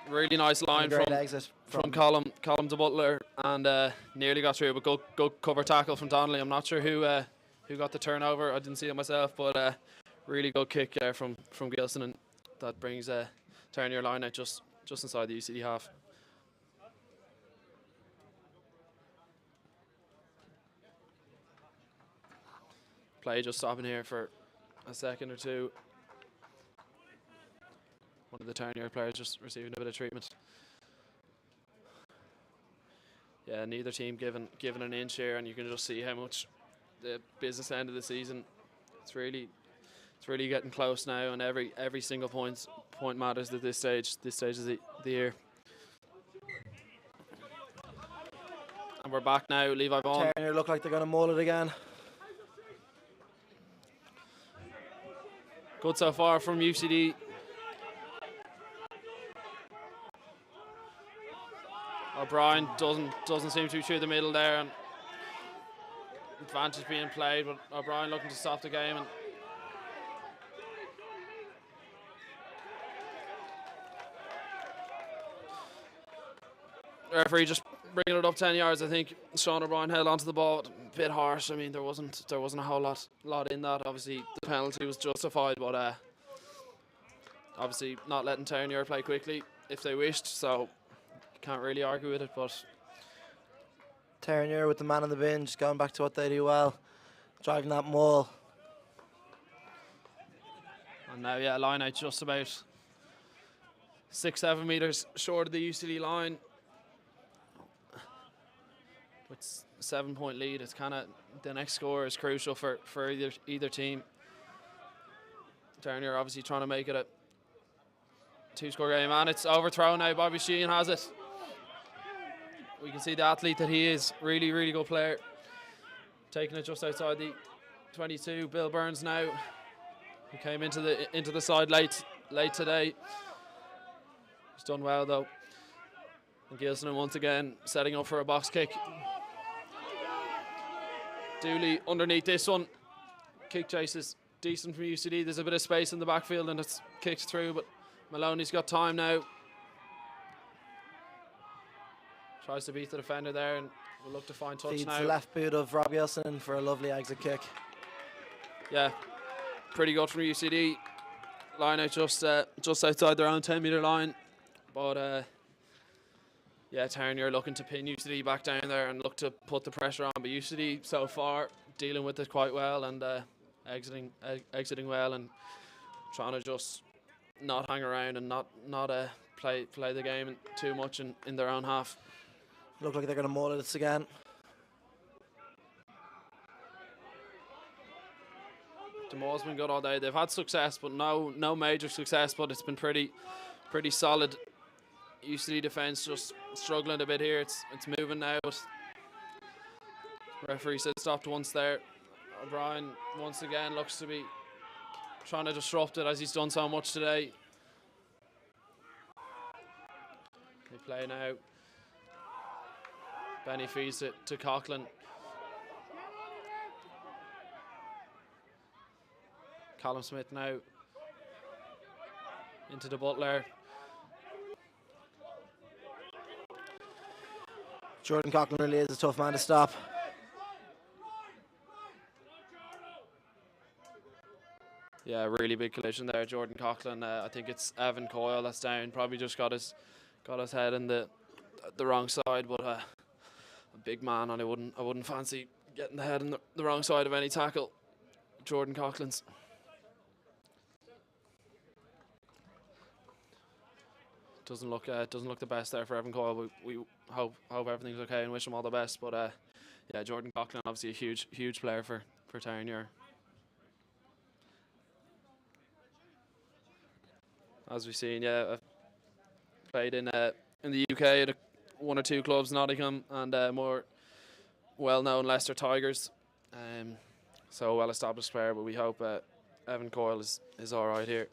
S1: Really nice line from Colm to Butler, and nearly got through, but good cover tackle from Donnelly. I'm not sure who got the turnover. I didn't see it myself, but really good kick there from Gilson, and that brings Terenure line out just inside the UCD half. Play just stopping here for a second or two. One of the Terenure players just receiving a bit of treatment. Yeah, neither team given an inch here, and you can just see how much the business end of the season. It's really getting close now, and every single point matters at this stage. This stage of the year. And we're back now. Levi Vaughan.
S2: Terenure look like they're going to maul it again.
S1: Good so far from UCD. O'Brien doesn't seem to be through the middle there, and advantage being played, but O'Brien looking to stop the game. And referee just bringing it up 10 yards. I think Sean O'Brien held onto the ball a bit harsh. I mean, there wasn't a whole lot in that. Obviously, the penalty was justified, but obviously not letting Terenure play quickly if they wished. So can't really argue with it. But
S2: Terenure with the man on the bin, just going back to what they do well, driving that maul.
S1: And now, yeah, line out just about 6-7 metres short of the UCD line. With a 7-point lead, it's kind of the next score is crucial for either team. Terenure obviously trying to make it a 2-score game, and it's overthrown now. Bobby Sheehan has it. We can see the athlete that he is. Really, really good player. Taking it just outside the 22. Bill Burns now, who came into the side late today. He's done well though. And Gilson once again setting up for a box kick. Dooley underneath this one. Kick chase is decent from UCD. There's a bit of space in the backfield and it's kicked through, but Maloney's got time now. Tries to beat the defender there and will look to find touch
S2: Feeds
S1: now.
S2: the left boot of Rob Gilson for a lovely exit kick.
S1: Yeah, pretty good from UCD. Line out just outside their own 10-metre line. But yeah, Terenure looking to pin UCD back down there and look to put the pressure on. But UCD so far dealing with it quite well and exiting well and trying to just not hang around and not play the game too much in their own half.
S2: Look like they're going to maul it again.
S1: Demore's been good all day. They've had success, but no major success. But it's been pretty solid. UCD defence just struggling a bit here. It's moving now. But referee said stopped once there. O'Brien once again looks to be trying to disrupt it as he's done so much today. They play now. Benny feeds it to Coughlin. Callum Smith now into the Butler.
S2: Jordan Coughlin really is a tough man to stop.
S1: Yeah, really big collision there. Jordan Coughlin. I think it's Evan Coyle that's down. Probably just got his head in the wrong side, but a big man, and I wouldn't fancy getting the head in the wrong side of any tackle. Jordan Coughlin's. Doesn't look the best there for Evan Coyle. But we hope everything's okay and wish him all the best. But yeah, Jordan Coughlin obviously a huge player for Terenure. As we've seen, yeah, I've played in the UK at one or two clubs, Nottingham and more well-known Leicester Tigers. So well-established player, but we hope Evan Coyle is all right here.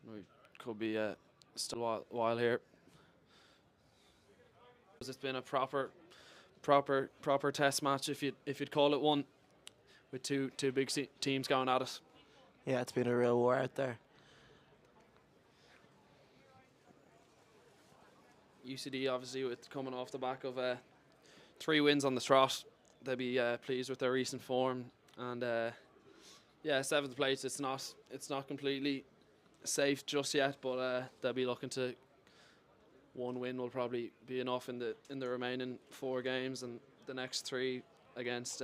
S1: We could be still a while here. It's been a proper test match, if you'd call it one, with two big teams going at it.
S2: Yeah, it's been a real war out there.
S1: UCD obviously with coming off the back of 3 wins on the trot. They'll be pleased with their recent form, and yeah, 7th place. It's not completely safe just yet, but they'll be looking to 1 win will probably be enough in the remaining 4 games, and the next 3 against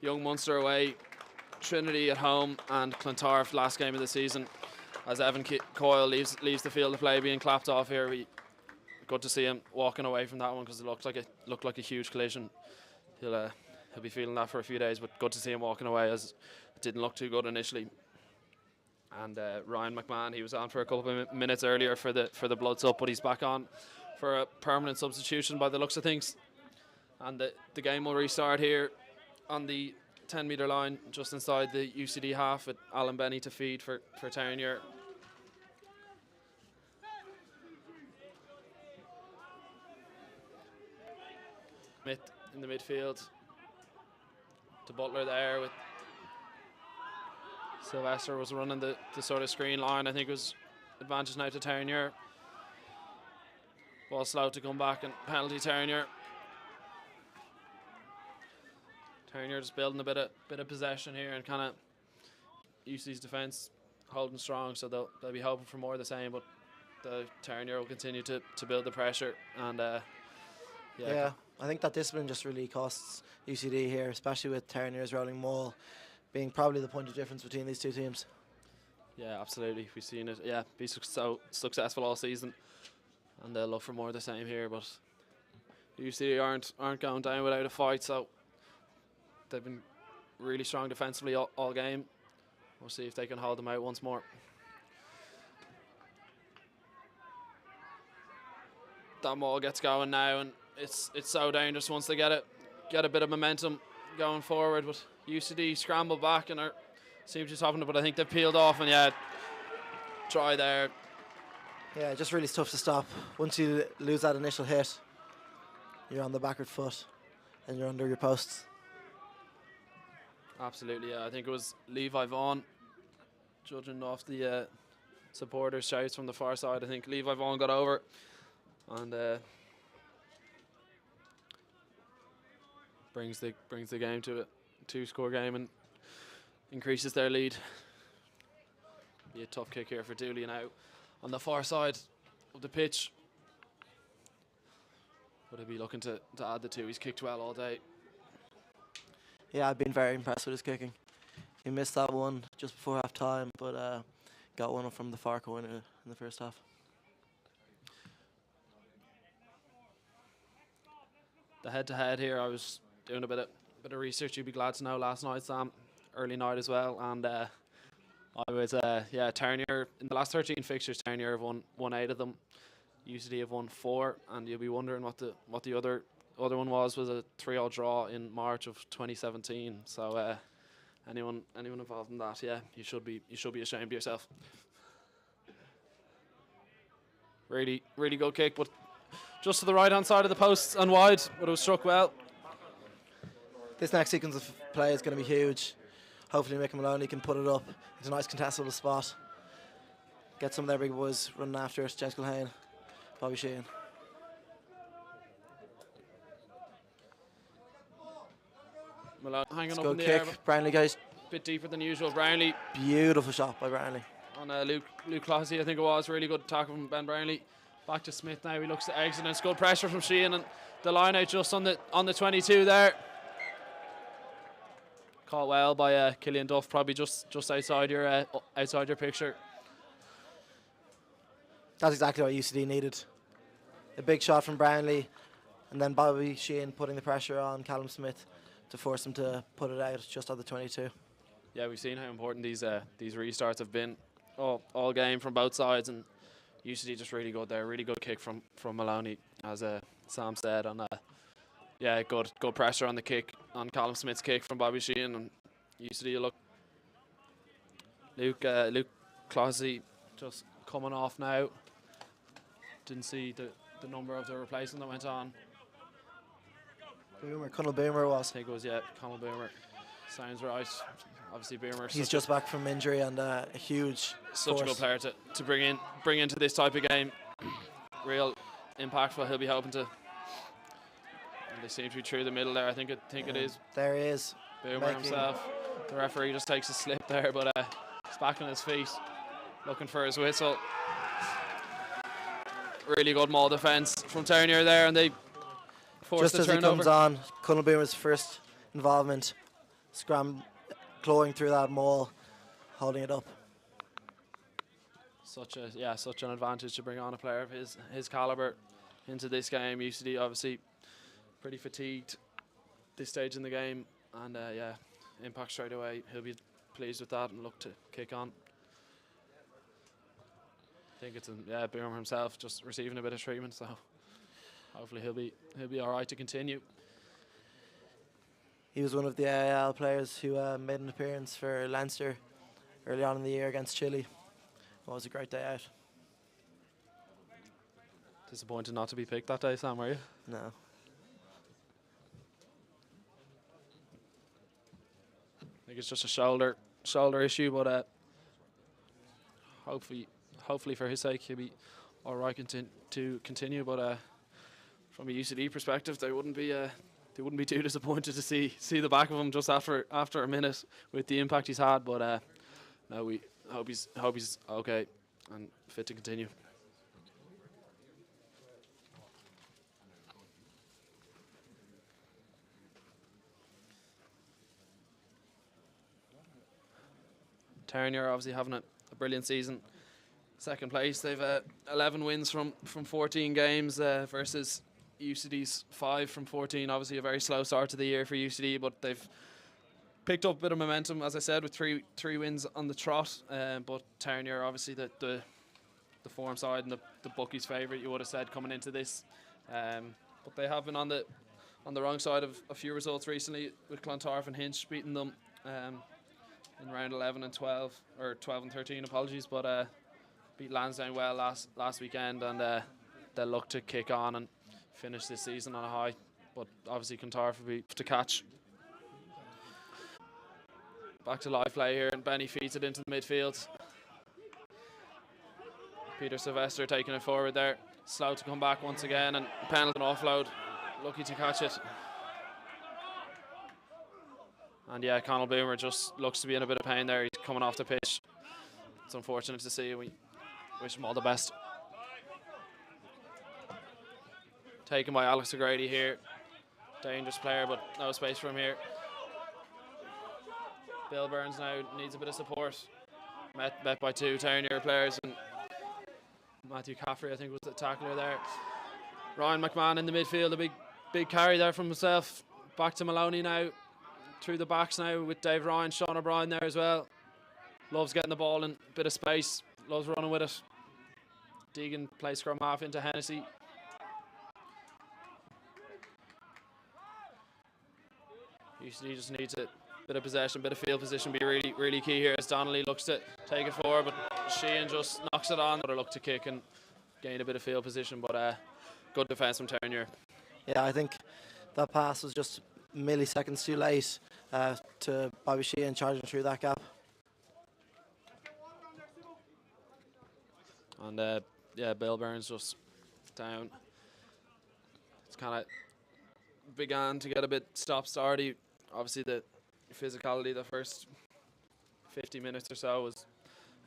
S1: Young Munster away, Trinity at home, and Clontarf last game of the season. As Evan Coyle leaves the field of play, being clapped off here, good to see him walking away from that one because it looked like a huge collision. He'll be feeling that for a few days, but good to see him walking away as it didn't look too good initially. And Ryan McMahon, he was on for a couple of minutes earlier for the Bloods up, but he's back on for a permanent substitution by the looks of things. And the game will restart here on the 10-metre line just inside the UCD half with Alan Benny to feed for Terenure. Smith in the midfield to Butler there with Sylvester was running the sort of screen line. I think it was advantage now to Terenure. Ball slow to come back and penalty Terenure. Terenure just building a bit of possession here and kind of UCD's defence holding strong, so they'll be hoping for more of the same, but the Terenure will continue to build the pressure and
S2: yeah, I think that discipline just really costs UCD here, especially with Terenure's rolling maul being probably the point of difference between these two teams.
S1: Yeah, absolutely. We've seen it. Yeah, be so successful all season, and they'll look for more of the same here. But UCD aren't going down without a fight, so they've been really strong defensively all game. We'll see if they can hold them out once more. That maul gets going now, and it's so dangerous once they get a bit of momentum going forward. But UCD scramble back and seem to be topping it, but I think they've peeled off, and yeah, try there.
S2: Yeah, just really tough to stop. Once you lose that initial hit, you're on the backward foot and you're under your posts.
S1: Absolutely, yeah. I think it was Levi Vaughan, judging off the supporters' shouts from the far side. I think Levi Vaughan got over and brings the game to a 2-score game and increases their lead. Be a tough kick here for Dooley now on the far side of the pitch. But he'll be looking to add the two. He's kicked well all day.
S2: Yeah, I've been very impressed with his kicking. He missed that one just before half time, but got one up from the far corner in the first half.
S1: The head-to-head here, I was doing a bit of research. You'd be glad to know last night, Sam, early night as well, and I was Terenure in the last 13 fixtures. Terenure have won 8 of them. UCD have won 4, and you'll be wondering what the other one was a 3-3 draw in March of 2017. So anyone involved in that, yeah, you should be ashamed of yourself. Really good kick, but just to the right hand side of the post and wide, but it was struck well.
S2: This next sequence of play is going to be huge. Hopefully Mick Maloney can put it up. It's a nice contestable spot. Get some of their big boys running after it. Jess Culhane, Bobby Sheehan.
S1: Malone hanging up
S2: Good
S1: in the
S2: kick.
S1: air,
S2: Brownlee goes.
S1: bit deeper than usual. Brownlee
S2: Beautiful shot by Brownlee.
S1: on Luke Clohessy, I think it was. Really good tackle from Ben Brownlee. Back to Smith now. He looks to exit, and it's good pressure from Sheehan, and the line out just on the 22 there. Caught well by Killian Duff, probably just outside your picture.
S2: That's exactly what UCD needed. A big shot from Brownlee, and then Bobby Sheehan putting the pressure on Callum Smith to force him to put it out just on the 22.
S1: Yeah, we've seen how important these restarts have been all game from both sides, and UCD just really good there. Really good kick from Maloney, as Sam said, and yeah, good pressure on the kick, on Callum Smith's kick from Bobby Sheehan, and UCD look. Luke Clohessy just coming off now. Didn't see the number of the replacement that went on.
S2: Connell Boomer
S1: I
S2: was.
S1: think it was, yeah, Connell Boomer. Sounds right. Obviously Boomer.
S2: He's just back from injury and a huge
S1: Such
S2: force.
S1: a good player to bring into this type of game. Real impactful. He'll be hoping to. And they seem to be through the middle there. I think it is
S2: There he is.
S1: Boomer himself. The referee just takes a slip there, but he's back on his feet, looking for his whistle. Really good maul defence from Terenure there, and they force
S2: Just
S1: the
S2: as he
S1: turnover.
S2: comes on, Connell Boomer's first involvement, clawing through that maul, holding it up.
S1: Such an advantage to bring on a player of his calibre into this game. UCD obviously pretty fatigued this stage in the game, and yeah, impact straight away. He'll be pleased with that and look to kick on. I think it's Boomer himself just receiving a bit of treatment, so hopefully he'll be all right to continue.
S2: He was one of the AIL players who made an appearance for Leinster early on in the year against Chile. It was a great day out.
S1: Disappointed not to be picked that day, Sam, were you?
S2: No. I
S1: think it's just a shoulder issue, but hopefully hopefully for his sake he'll be all right to continue. But from a UCD perspective, they wouldn't be too disappointed to see the back of him just after a minute with the impact he's had. But no, we hope he's okay and fit to continue. Terenure obviously having a brilliant season. Second place, they've 11 wins from 14 games versus UCD's 5 from 14. Obviously a very slow start to the year for UCD, but they've picked up a bit of momentum, as I said, with three wins on the trot. But Terenure, obviously the form side and the bookies' favourite, you would have said coming into this. But they have been on the wrong side of a few results recently, with Clontarf and Hinch beating them in round 11 and 12, or 12 and 13, apologies. But beat Lansdowne well last weekend, and they'll look to kick on and finish this season on a high. But obviously Clontarf will be to catch. Back to live play here, and Benny feeds it into the midfield. Peter Sylvester taking it forward there. Slow to come back once again, and penalty and offload. Lucky to catch it. And yeah, Conall Boomer just looks to be in a bit of pain there. He's coming off the pitch. It's unfortunate to see, and we wish him all the best. Taken by Alex O'Grady here. Dangerous player, but no space for him here. Bill Burns now needs a bit of support. Met by two Terenure players, and Matthew Caffrey, I think, was the tackler there. Ryan McMahon in the midfield, a big carry there from himself. Back to Maloney now. Through the backs now with Dave Ryan, Sean O'Brien there as well. Loves getting the ball in a bit of space. Loves running with it. Deegan plays scrum half into Hennessy. UCD just needs a bit of possession, bit of field position, be really key here as Donnelly looks to take it forward, but Sheehan just knocks it on. Another look to kick and gain a bit of field position, but good defence from Terenure.
S2: Yeah, I think that pass was just milliseconds too late to Bobby Sheehan charging through that gap.
S1: And yeah, Bill Burns just down. It's kind of began to get a bit stop-starty. Obviously the physicality the first 50 minutes or so was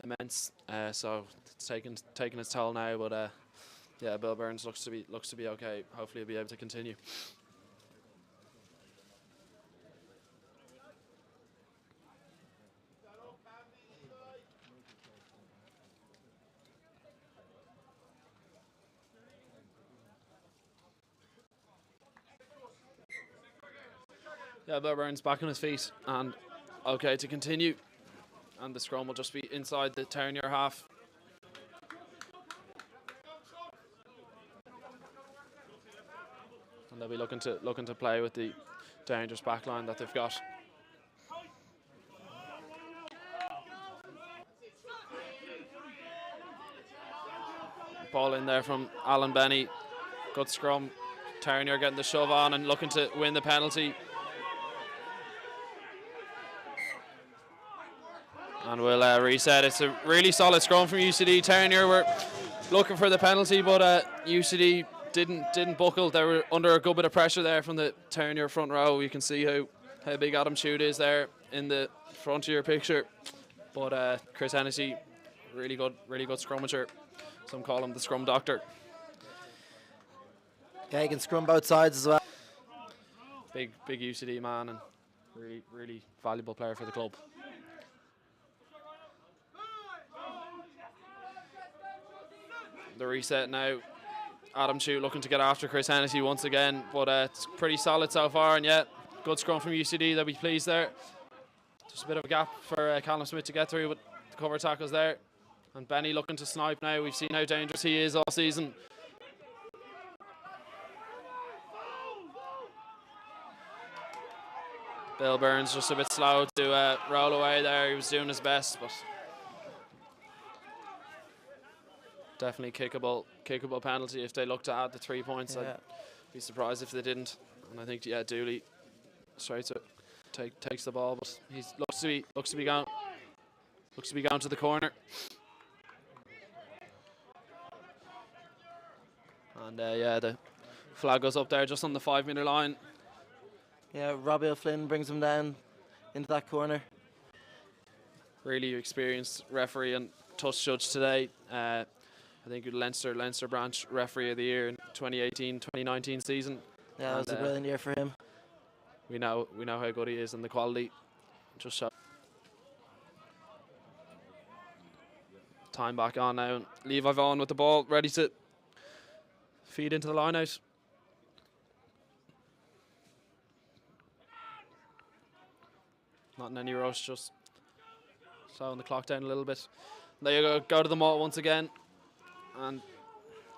S1: immense, so it's taking its toll now, but yeah, Bill Burns looks to be okay. Hopefully he'll be able to continue. Yeah, Bill Burns back on his feet and okay to continue. And the scrum will just be inside the Terenure half. And they'll be looking to play with the dangerous backline that they've got. Ball in there from Alan Benny. Good scrum. Terenure getting the shove on and looking to win the penalty. And we'll reset. It's a really solid scrum from UCD. Terenure were looking for the penalty, but UCD didn't buckle. They were under a good bit of pressure there from the Terenure front row. You can see how big Adam Chute is there in the front of your picture. But Chris Hennessy, really good scrummager. Some call him the scrum doctor.
S2: Yeah, he can scrum both sides as well.
S1: Big UCD man and really valuable player for the club. The reset now. Adam Chute looking to get after Chris Hennessy once again, but it's pretty solid so far, and yeah, good scrum from UCD. They'll be pleased there. Just a bit of a gap for Callum Smith to get through, but the cover tackles there. And Benny looking to snipe now. We've seen how dangerous he is all season. Bill Burns just a bit slow to roll away there. He was doing his best, but definitely kickable penalty if they look to add the 3 points.
S2: Yeah.
S1: I'd be surprised if they didn't. And I think, yeah, Dooley straight to takes the ball, but he looks to be going to the corner. And yeah, the flag goes up there just on the 5-metre line.
S2: Yeah, Robbie O'Flynn brings him down into that corner.
S1: Really experienced referee and touch judge today. I think Leinster branch referee of the year in 2018-2019 season.
S2: Yeah, it was a brilliant year for him.
S1: We know how good he is and the quality. Just show. Time back on now. Levi Vaughan with the ball, ready to feed into the line out. Not in any rush, just slowing the clock down a little bit. There you go to the maul once again. And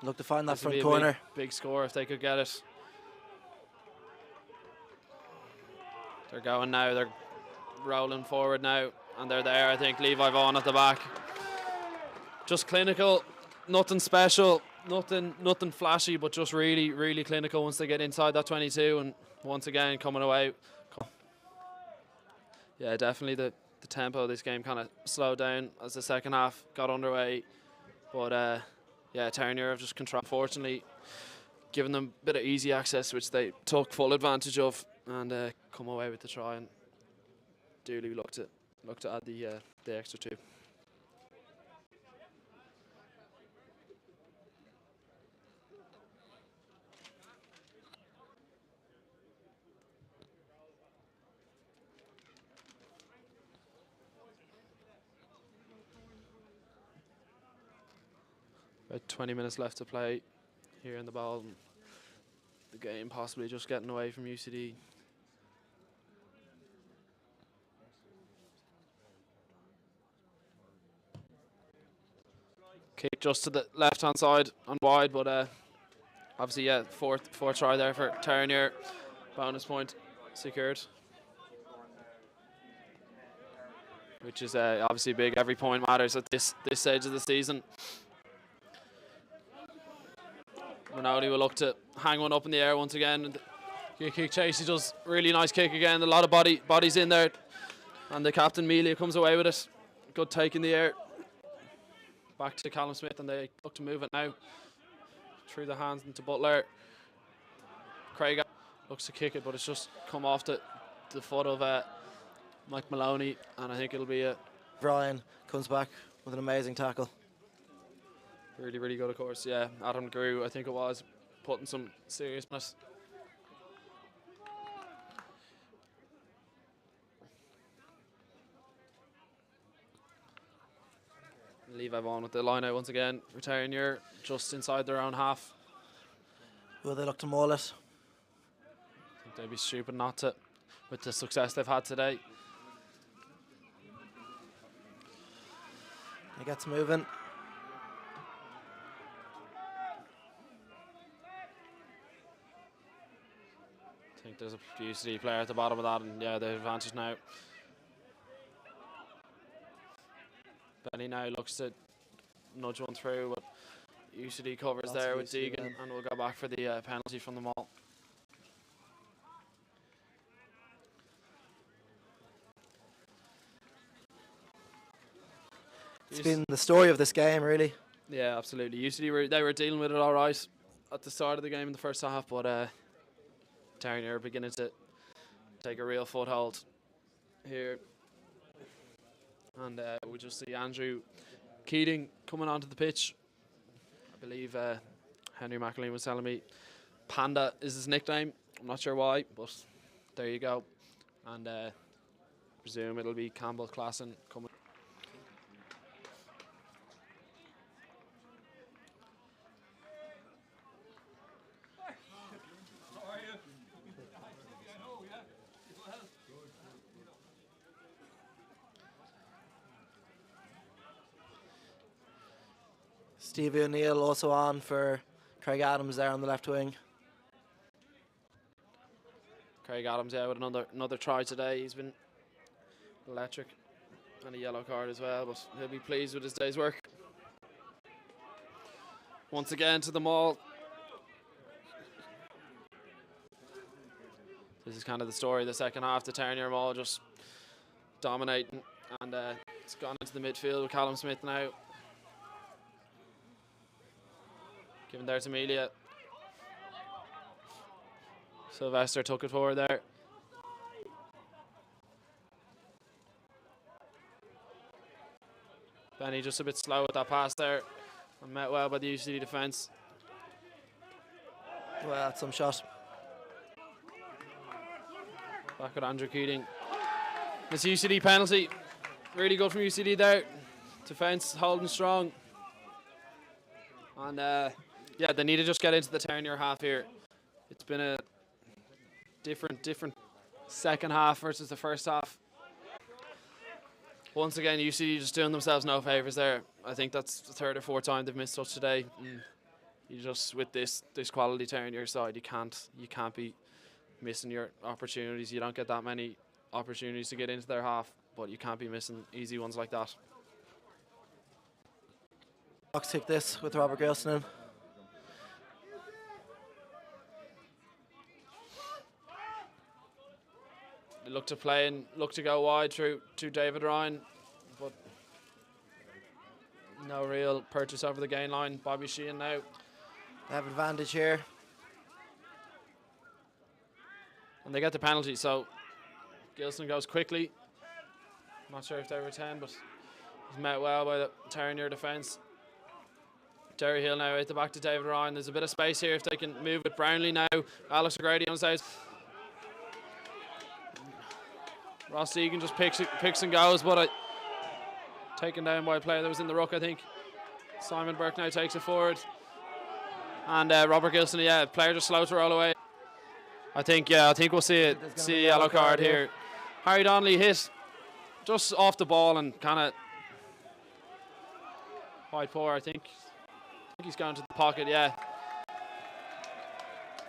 S2: look to find that
S1: this would
S2: front
S1: be a
S2: corner.
S1: big score if they could get it. They're going now, they're rolling forward now, and they're there. I think Levi Vaughan at the back. Just clinical, nothing special, nothing flashy, but just really, really clinical once they get inside that 22, and once again coming away. Yeah, definitely the tempo of this game kind of slowed down as the second half got underway. But yeah, Terenure have just unfortunately given them a bit of easy access, which they took full advantage of, and come away with the try, and duly look to add the extra two. About 20 minutes left to play here in the ball. And the game possibly just getting away from UCD. Kick just to the left-hand side and wide, but obviously, yeah, fourth try there for Terenure. Bonus point secured, which is obviously big. Every point matters at this stage of the season. Rinaldi will look to hang one up in the air once again. And kick chase, he does really nice kick again. A lot of bodies in there, and the captain Melia comes away with it. Good take in the air. Back to Callum Smith, and they look to move it now through the hands into Butler. Craig looks to kick it, but it's just come off the foot of Mike Maloney, and I think it'll be a
S2: Brian comes back with an amazing tackle.
S1: really, really good, of course. Yeah, Adam Grew, I think it was, putting some seriousness. Levi Vaughan with the line out once again. Terenure just inside their own half.
S2: Will they look to maul it?
S1: I think they'd be stupid not to, with the success they've had today.
S2: He gets moving.
S1: I think there's a UCD player at the bottom of that, and yeah, the advantage now. Benny now looks to nudge one through, but UCD covers there with Deegan, and we'll go back for the penalty from the maul.
S2: It's been the story of this game, really.
S1: Yeah, absolutely. UCD they were dealing with it all right at the start of the game in the first half, but Terenure are beginning to take a real foothold here. And we just see Andrew Keating coming onto the pitch. I believe Henry McAleen was telling me Panda is his nickname. I'm not sure why, but there you go. And presume it'll be Campbell Klassen coming.
S2: Stevie O'Neill also on for Craig Adams there on the left wing.
S1: Craig Adams, yeah, with another try today. He's been electric, and a yellow card as well, but he'll be pleased with his day's work. Once again to the maul. This is kind of the story of the second half. The Terenure maul just dominating, and it's gone into the midfield with Callum Smith now. Given there to Melia. Sylvester took it forward there. Benny just a bit slow with that pass there, and met well by the UCD defence.
S2: Well, that's some shot.
S1: Back at Andrew Keating. This UCD penalty, really good from UCD there. Defence holding strong. And yeah, they need to just get into the Terenure half here. It's been a different second half versus the first half. Once again, UCD just doing themselves no favours there. I think that's the third or fourth time they've missed touch today. You just, with this quality Terenure side, you can't be missing your opportunities. You don't get that many opportunities to get into their half, but you can't be missing easy ones like that.
S2: Box kick this with Robert Gilson in.
S1: They look to play and look to go wide through to David Ryan, but no real purchase over the gain line. Bobby Sheehan now.
S2: They have advantage here.
S1: And they get the penalty, so Gilson goes quickly. Not sure if they were 10, but he's met well by the Terenure defence. Jerry Hill now at the back to David Ryan. There's a bit of space here if they can move with Brownlee now. Alex O'Grady on the side. Ross Egan just picks and goes, but taken down by a player that was in the ruck, I think. Simon Burke now takes it forward. And Robert Gilson, yeah, player just slow to roll away. I think we'll see a yellow card here. Harry Donnelly hit just off the ball and kind of quite poor, I think he's gone to the pocket, yeah.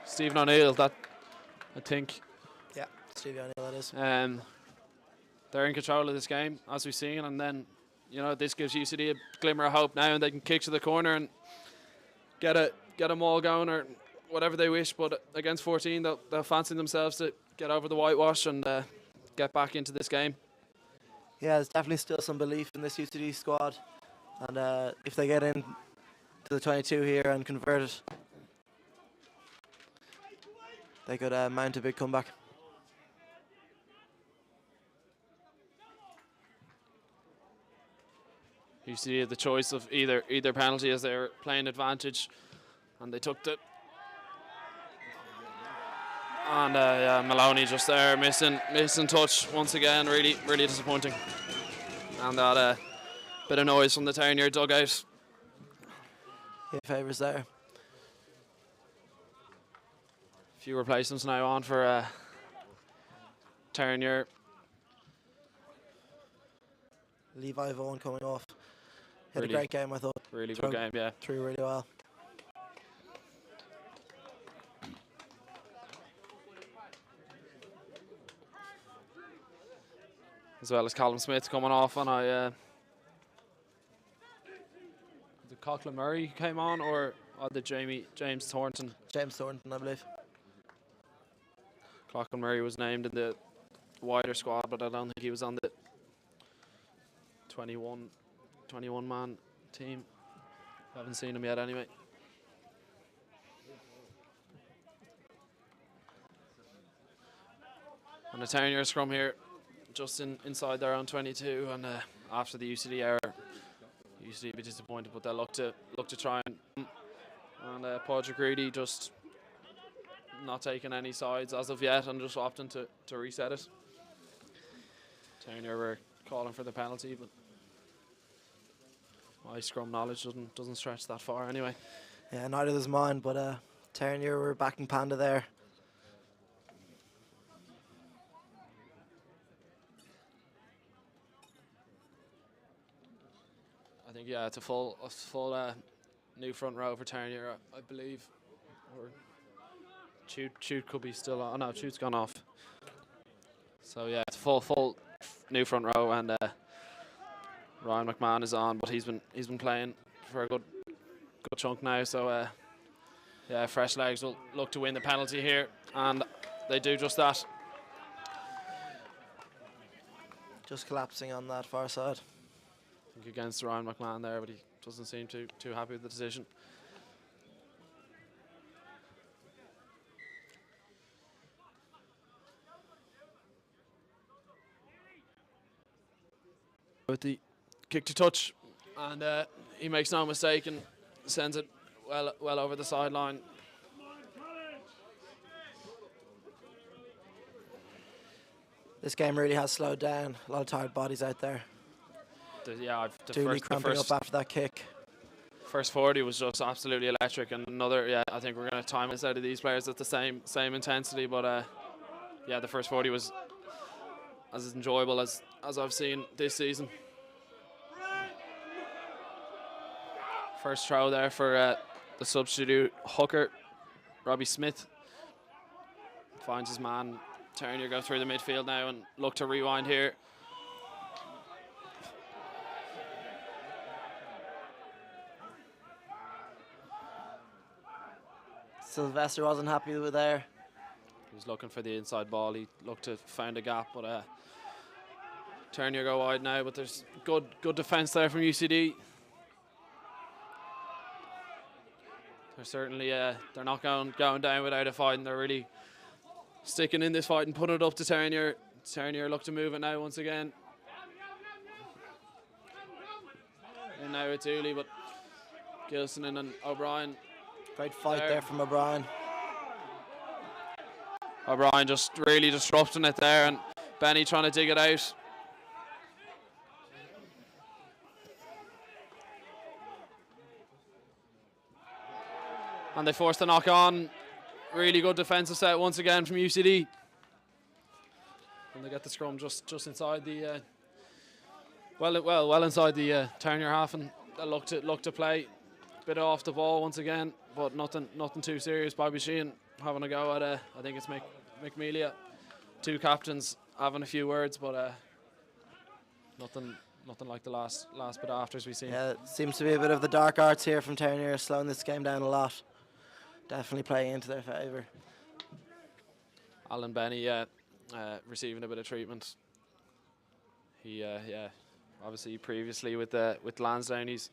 S1: Stephen O'Neill, that, I think.
S2: Yeah, Stevie O'Neill, that is.
S1: They're in control of this game, as we've seen, and then, you know, this gives UCD a glimmer of hope now, and they can kick to the corner and get a maul going or whatever they wish. But against 14, they'll fancy themselves to get over the whitewash and get back into this game.
S2: Yeah, there's definitely still some belief in this UCD squad, and if they get in to the 22 here and convert it, they could mount a big comeback.
S1: UCD had the choice of either penalty as they were playing advantage, and they took it. And yeah, Maloney just there missing touch once again. Really disappointing. And that bit of noise from the Terenure dugout.
S2: Yeah, favours there.
S1: Few replacements now on for Terenure.
S2: Levi Vaughan coming off. Had
S1: Really-
S2: a great game, I thought.
S1: Really good game, yeah.
S2: Threw really well.
S1: As well as Callum Smith coming off on a did Coughlin Murray came on, or did James Thornton?
S2: James Thornton, I believe.
S1: Coughlin Murray was named in the wider squad, but I don't think he was on the 21 man team. Haven't seen him yet anyway. And a Terenure scrum here, just inside their own 22, and after the UCD error, UCD be disappointed, but they'll look to try and Padraig Reedy just not taking any sides as of yet, and just opting to reset it. Terenure were calling for the penalty, but my scrum knowledge doesn't stretch that far anyway.
S2: Yeah, neither does mine, but Terenure were backing Panda there.
S1: I think, yeah, it's a full new front row for Terenure, I believe. Or Chute could be still on. Oh no, Chute's gone off. So yeah, it's full new front row, and Ryan McMahon is on, but he's been playing for a good chunk now. So yeah, fresh legs will look to win the penalty here, and they do just that.
S2: Just collapsing on that far side.
S1: I think against Ryan McMahon there, but he doesn't seem too happy with the decision. with the kick to touch, and he makes no mistake and sends it well over the sideline.
S2: This game really has slowed down. A lot of tired bodies out there.
S1: The
S2: Cramping up after that kick.
S1: First 40 was just absolutely electric, and another, I think we're going to time this out of these players at the same intensity, but the first 40 was as enjoyable as I've seen this season. First throw there for the substitute hooker, Robbie Smith. Finds his man. Terenure go through the midfield now and look to rewind here.
S2: Sylvester wasn't happy with there.
S1: He was looking for the inside ball. He looked to find a gap, but Terenure go wide now. But there's good defence there from UCD. They're certainly they're not going down without a fight, and they're really sticking in this fight and putting it up to Terenure. Terenure look to move it now once again. And now it's Uli, but Gilson and O'Brien.
S2: Great fight there from O'Brien.
S1: O'Brien just really disrupting it there, and Benny trying to dig it out. And they force the knock on. Really good defensive set once again from UCD. And they get the scrum just inside the well inside the Terenure half, and they look to play. Bit off the ball once again, but nothing too serious. Bobby Sheehan having a go at I think it's McMelia. Two captains having a few words, but nothing like the last bit of afters we've seen.
S2: Yeah, it seems to be a bit of the dark arts here from Terenure, slowing this game down a lot. Definitely playing into their favour.
S1: Alan Benny receiving a bit of treatment. He obviously previously with Lansdowne, he's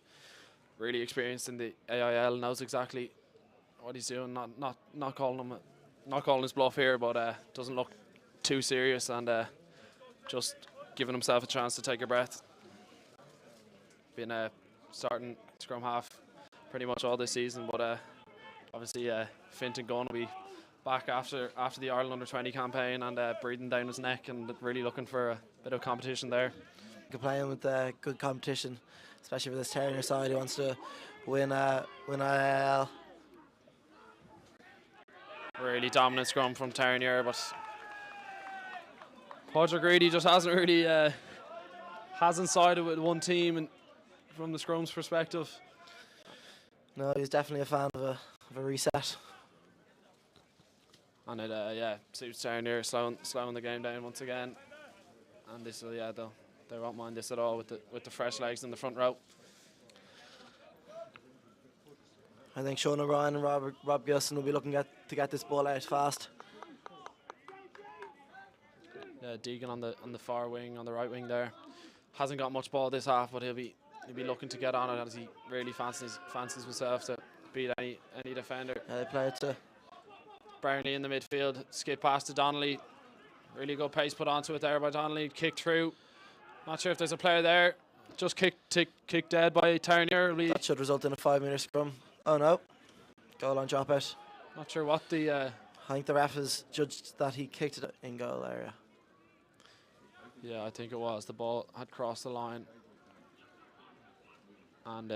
S1: really experienced in the AIL, knows exactly what he's doing. Not calling his bluff here, but doesn't look too serious, and just giving himself a chance to take a breath. Been starting scrum half pretty much all this season, but obviously Fintan Gunn will be back after the Ireland Under-20 campaign, and breathing down his neck and really looking for a bit of competition there.
S2: Playing with good competition, especially for this Terenure side who wants to win AIL.
S1: Really dominant scrum from Terenure, but Padraig Reedy just hasn't really hasn't sided with one team, and from the scrum's perspective.
S2: No, he's definitely a fan of a reset.
S1: And it suits Terenure, slowing the game down once again. And this they won't mind this at all with the fresh legs in the front row.
S2: I think Sean O'Brien and Rob Gilson will be looking to get this ball out fast.
S1: Yeah, Deegan on the far wing, on the right wing there, hasn't got much ball this half, but he'll be looking to get on it, as he really fancies himself to beat any defender.
S2: Yeah, they play it to
S1: Brownlee in the midfield, skip past to Donnelly. Really good pace put onto it there by Donnelly. Kick through. Not sure if there's a player there. Just kicked dead by Terenure.
S2: That should result in a 5-metre scrum. Oh no. Goal line dropout.
S1: Not sure what the...
S2: I think the ref has judged that he kicked it in goal area.
S1: Yeah, I think it was. The ball had crossed the line. And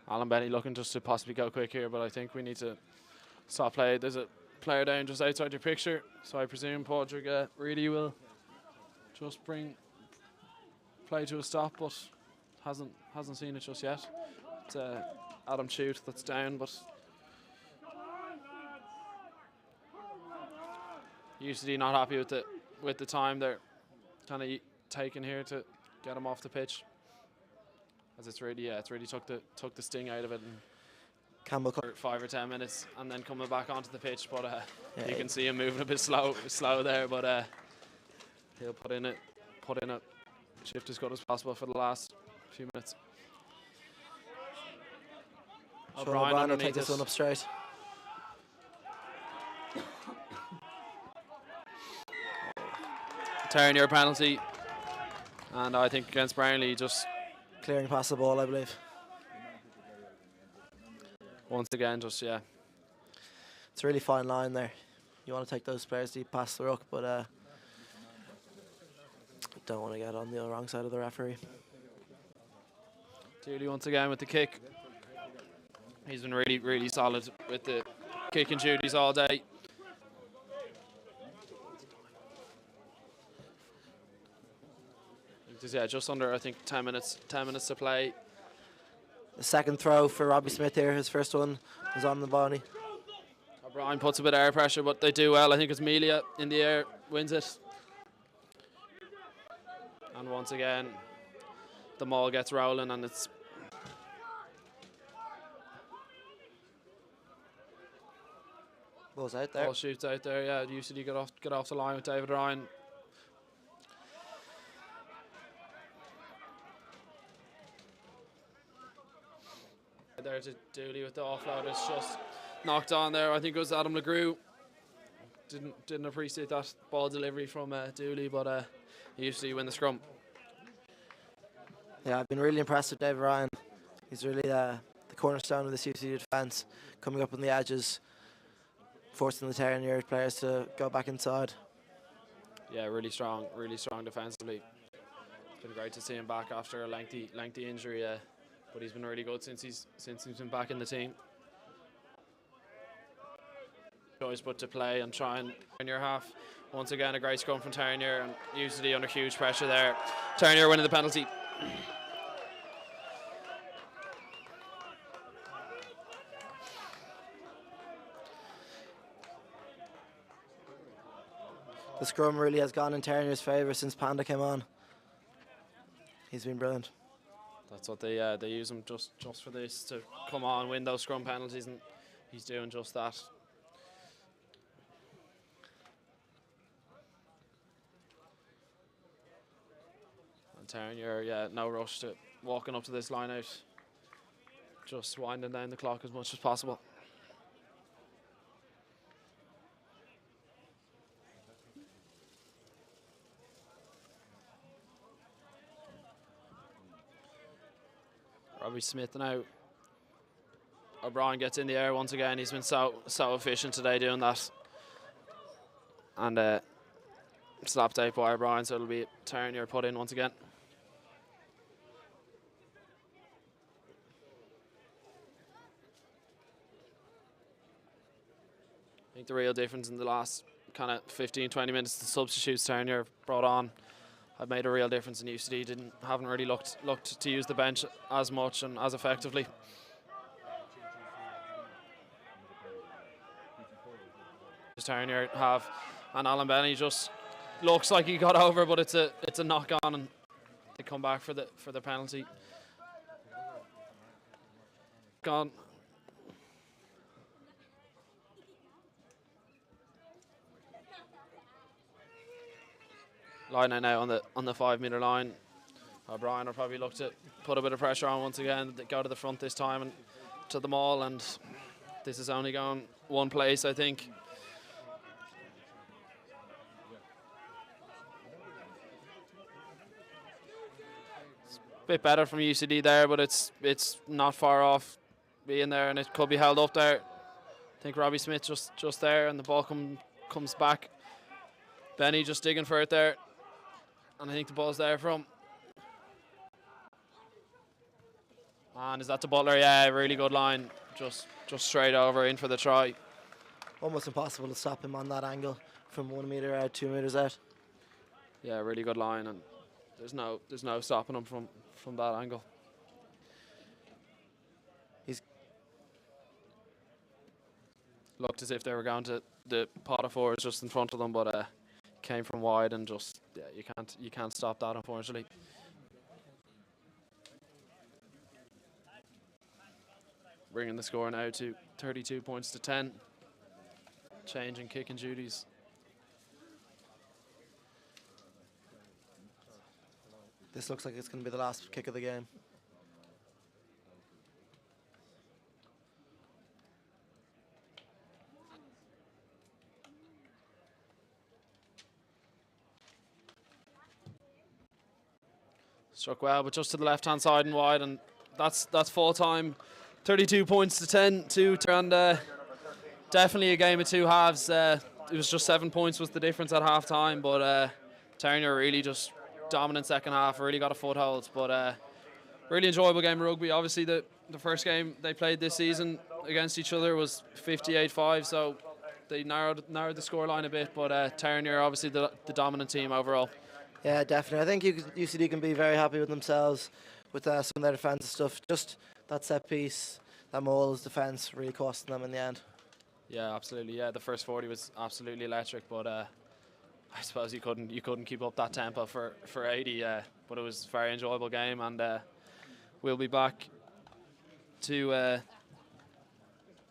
S1: Alan Benny looking just to possibly go quick here, but I think we need to stop play. There's a player down just outside your picture, so I presume Padraig Reedy will just bring play to a stop, but hasn't seen it just yet. It's Adam Chute that's down, but UCD not happy with the time they're kind of taking here to get him off the pitch, as it's really took the sting out of it. And
S2: Campbell
S1: for 5 or 10 minutes, and then coming back onto the pitch, but you can see him moving a bit slow there, but he'll put in a shift as good as possible for the last few minutes.
S2: O'Brien will take this one up straight.
S1: Terenure penalty, And I think against Brownlee, just
S2: Clearing past the ball, I believe.
S1: once again, just
S2: It's a really fine line there. You want to take those players deep past the ruck, but don't want to get on the wrong side of the referee.
S1: Dooley once again with the kick. He's been really, really solid with the kicking duties all day. Just under, I think, 10 minutes to play.
S2: The second throw for Robbie Smith here. His first one was on the body.
S1: O'Brien puts a bit of air pressure, but they do well. I think it's Melia in the air wins it. And once again, the maul gets rolling, and it's
S2: Ball's out there.
S1: ball shoots out there. Yeah, UCD get off the line with David Ryan. There to Dooley with the offload. It's just knocked on there. I think it was Adam LeGrew. Didn't appreciate that ball delivery from Dooley, but UCD win the scrum.
S2: Yeah, I've been really impressed with David Ryan. He's really the cornerstone of this UCD defence, coming up on the edges, forcing the Terenure players to go back inside.
S1: Yeah, really strong defensively. It's been great to see him back after a lengthy injury, but he's been really good since he's been back in the team. Choice but to play and try and in your half. Once again, a great scrum from Terenure, and UCD under huge pressure there. Terenure winning the penalty.
S2: The scrum really has gone in Terenure's favour since Panda came on. He's been brilliant.
S1: That's what they use him just for this, to come on, win those scrum penalties, and he's doing just that. And Terenure, no rush to walking up to this line out. Just winding down the clock as much as possible. Robbie Smith now. O'Brien gets in the air once again. He's been so efficient today doing that. And slapped out by O'Brien, so it'll be Terenure put in once again. I think the real difference in the last kind of 15-20 minutes, the substitutes Terenure brought on have made a real difference in UCD. Haven't really looked to use the bench as much and as effectively. Terenure have, and Alan Benny just looks like he got over, but it's a knock on, and they come back for the penalty. Gone. Line out now on the 5 metre line. O'Brien will probably look to put a bit of pressure on once again. They go to the front this time and to the maul, and this is only going one place, I think. It's a bit better from UCD there, but it's not far off being there, and it could be held up there. I think Robbie Smith just there, and the ball comes back. Benny just digging for it there. And I think the ball's there from. And is that to Butler? Yeah, really good line. Just straight over in for the try.
S2: Almost impossible to stop him on that angle from 1 metre out, 2 metres out.
S1: Yeah, really good line, and there's no stopping him from that angle.
S2: He's
S1: looked as if they were going to the pot of fours just in front of them, but came from wide, and just you can't stop that, unfortunately. Bringing the score now to 32 points to 10. Change in kicking duties.
S2: This looks like it's going to be the last kick of the game.
S1: struck well, but just to the left-hand side and wide, and that's full time. 32 points to 10 to and definitely a game of two halves. It was just 7 points was the difference at half time, but Terenure really just dominant second half, really got a foothold. But really enjoyable game of rugby. Obviously, the first game they played this season against each other was 58-5, so they narrowed the scoreline a bit. But Terenure obviously the dominant team overall.
S2: Yeah, definitely. I think UCD can be very happy with themselves with some of their defensive stuff. Just that set piece, that Moles defence really costing them in the end.
S1: Yeah, absolutely. Yeah, the first 40 was absolutely electric, but I suppose you couldn't keep up that tempo for 80. But it was a very enjoyable game, and we'll be back to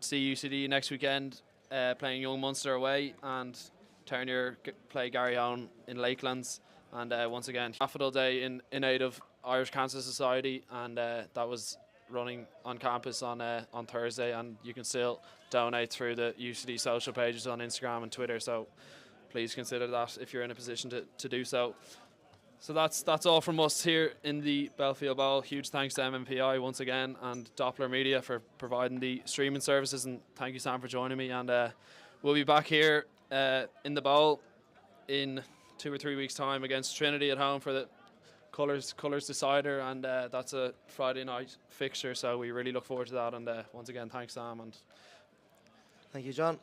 S1: see UCD next weekend playing Young Munster away, and Terenure play Garryowen in Lakelands. And once again, Daffodil Day in aid of Irish Cancer Society, and that was running on campus on Thursday, and you can still donate through the UCD social pages on Instagram and Twitter, so please consider that if you're in a position to do so. So that's all from us here in the Belfield Bowl. Huge thanks to MMPI once again and Doppler Media for providing the streaming services, and thank you, Sam, for joining me. And we'll be back here in the Bowl in 2 or 3 weeks' time against Trinity at home for the Colours decider, and that's a Friday night fixture, so we really look forward to that. And once again, thanks, Sam. And
S2: thank you, John.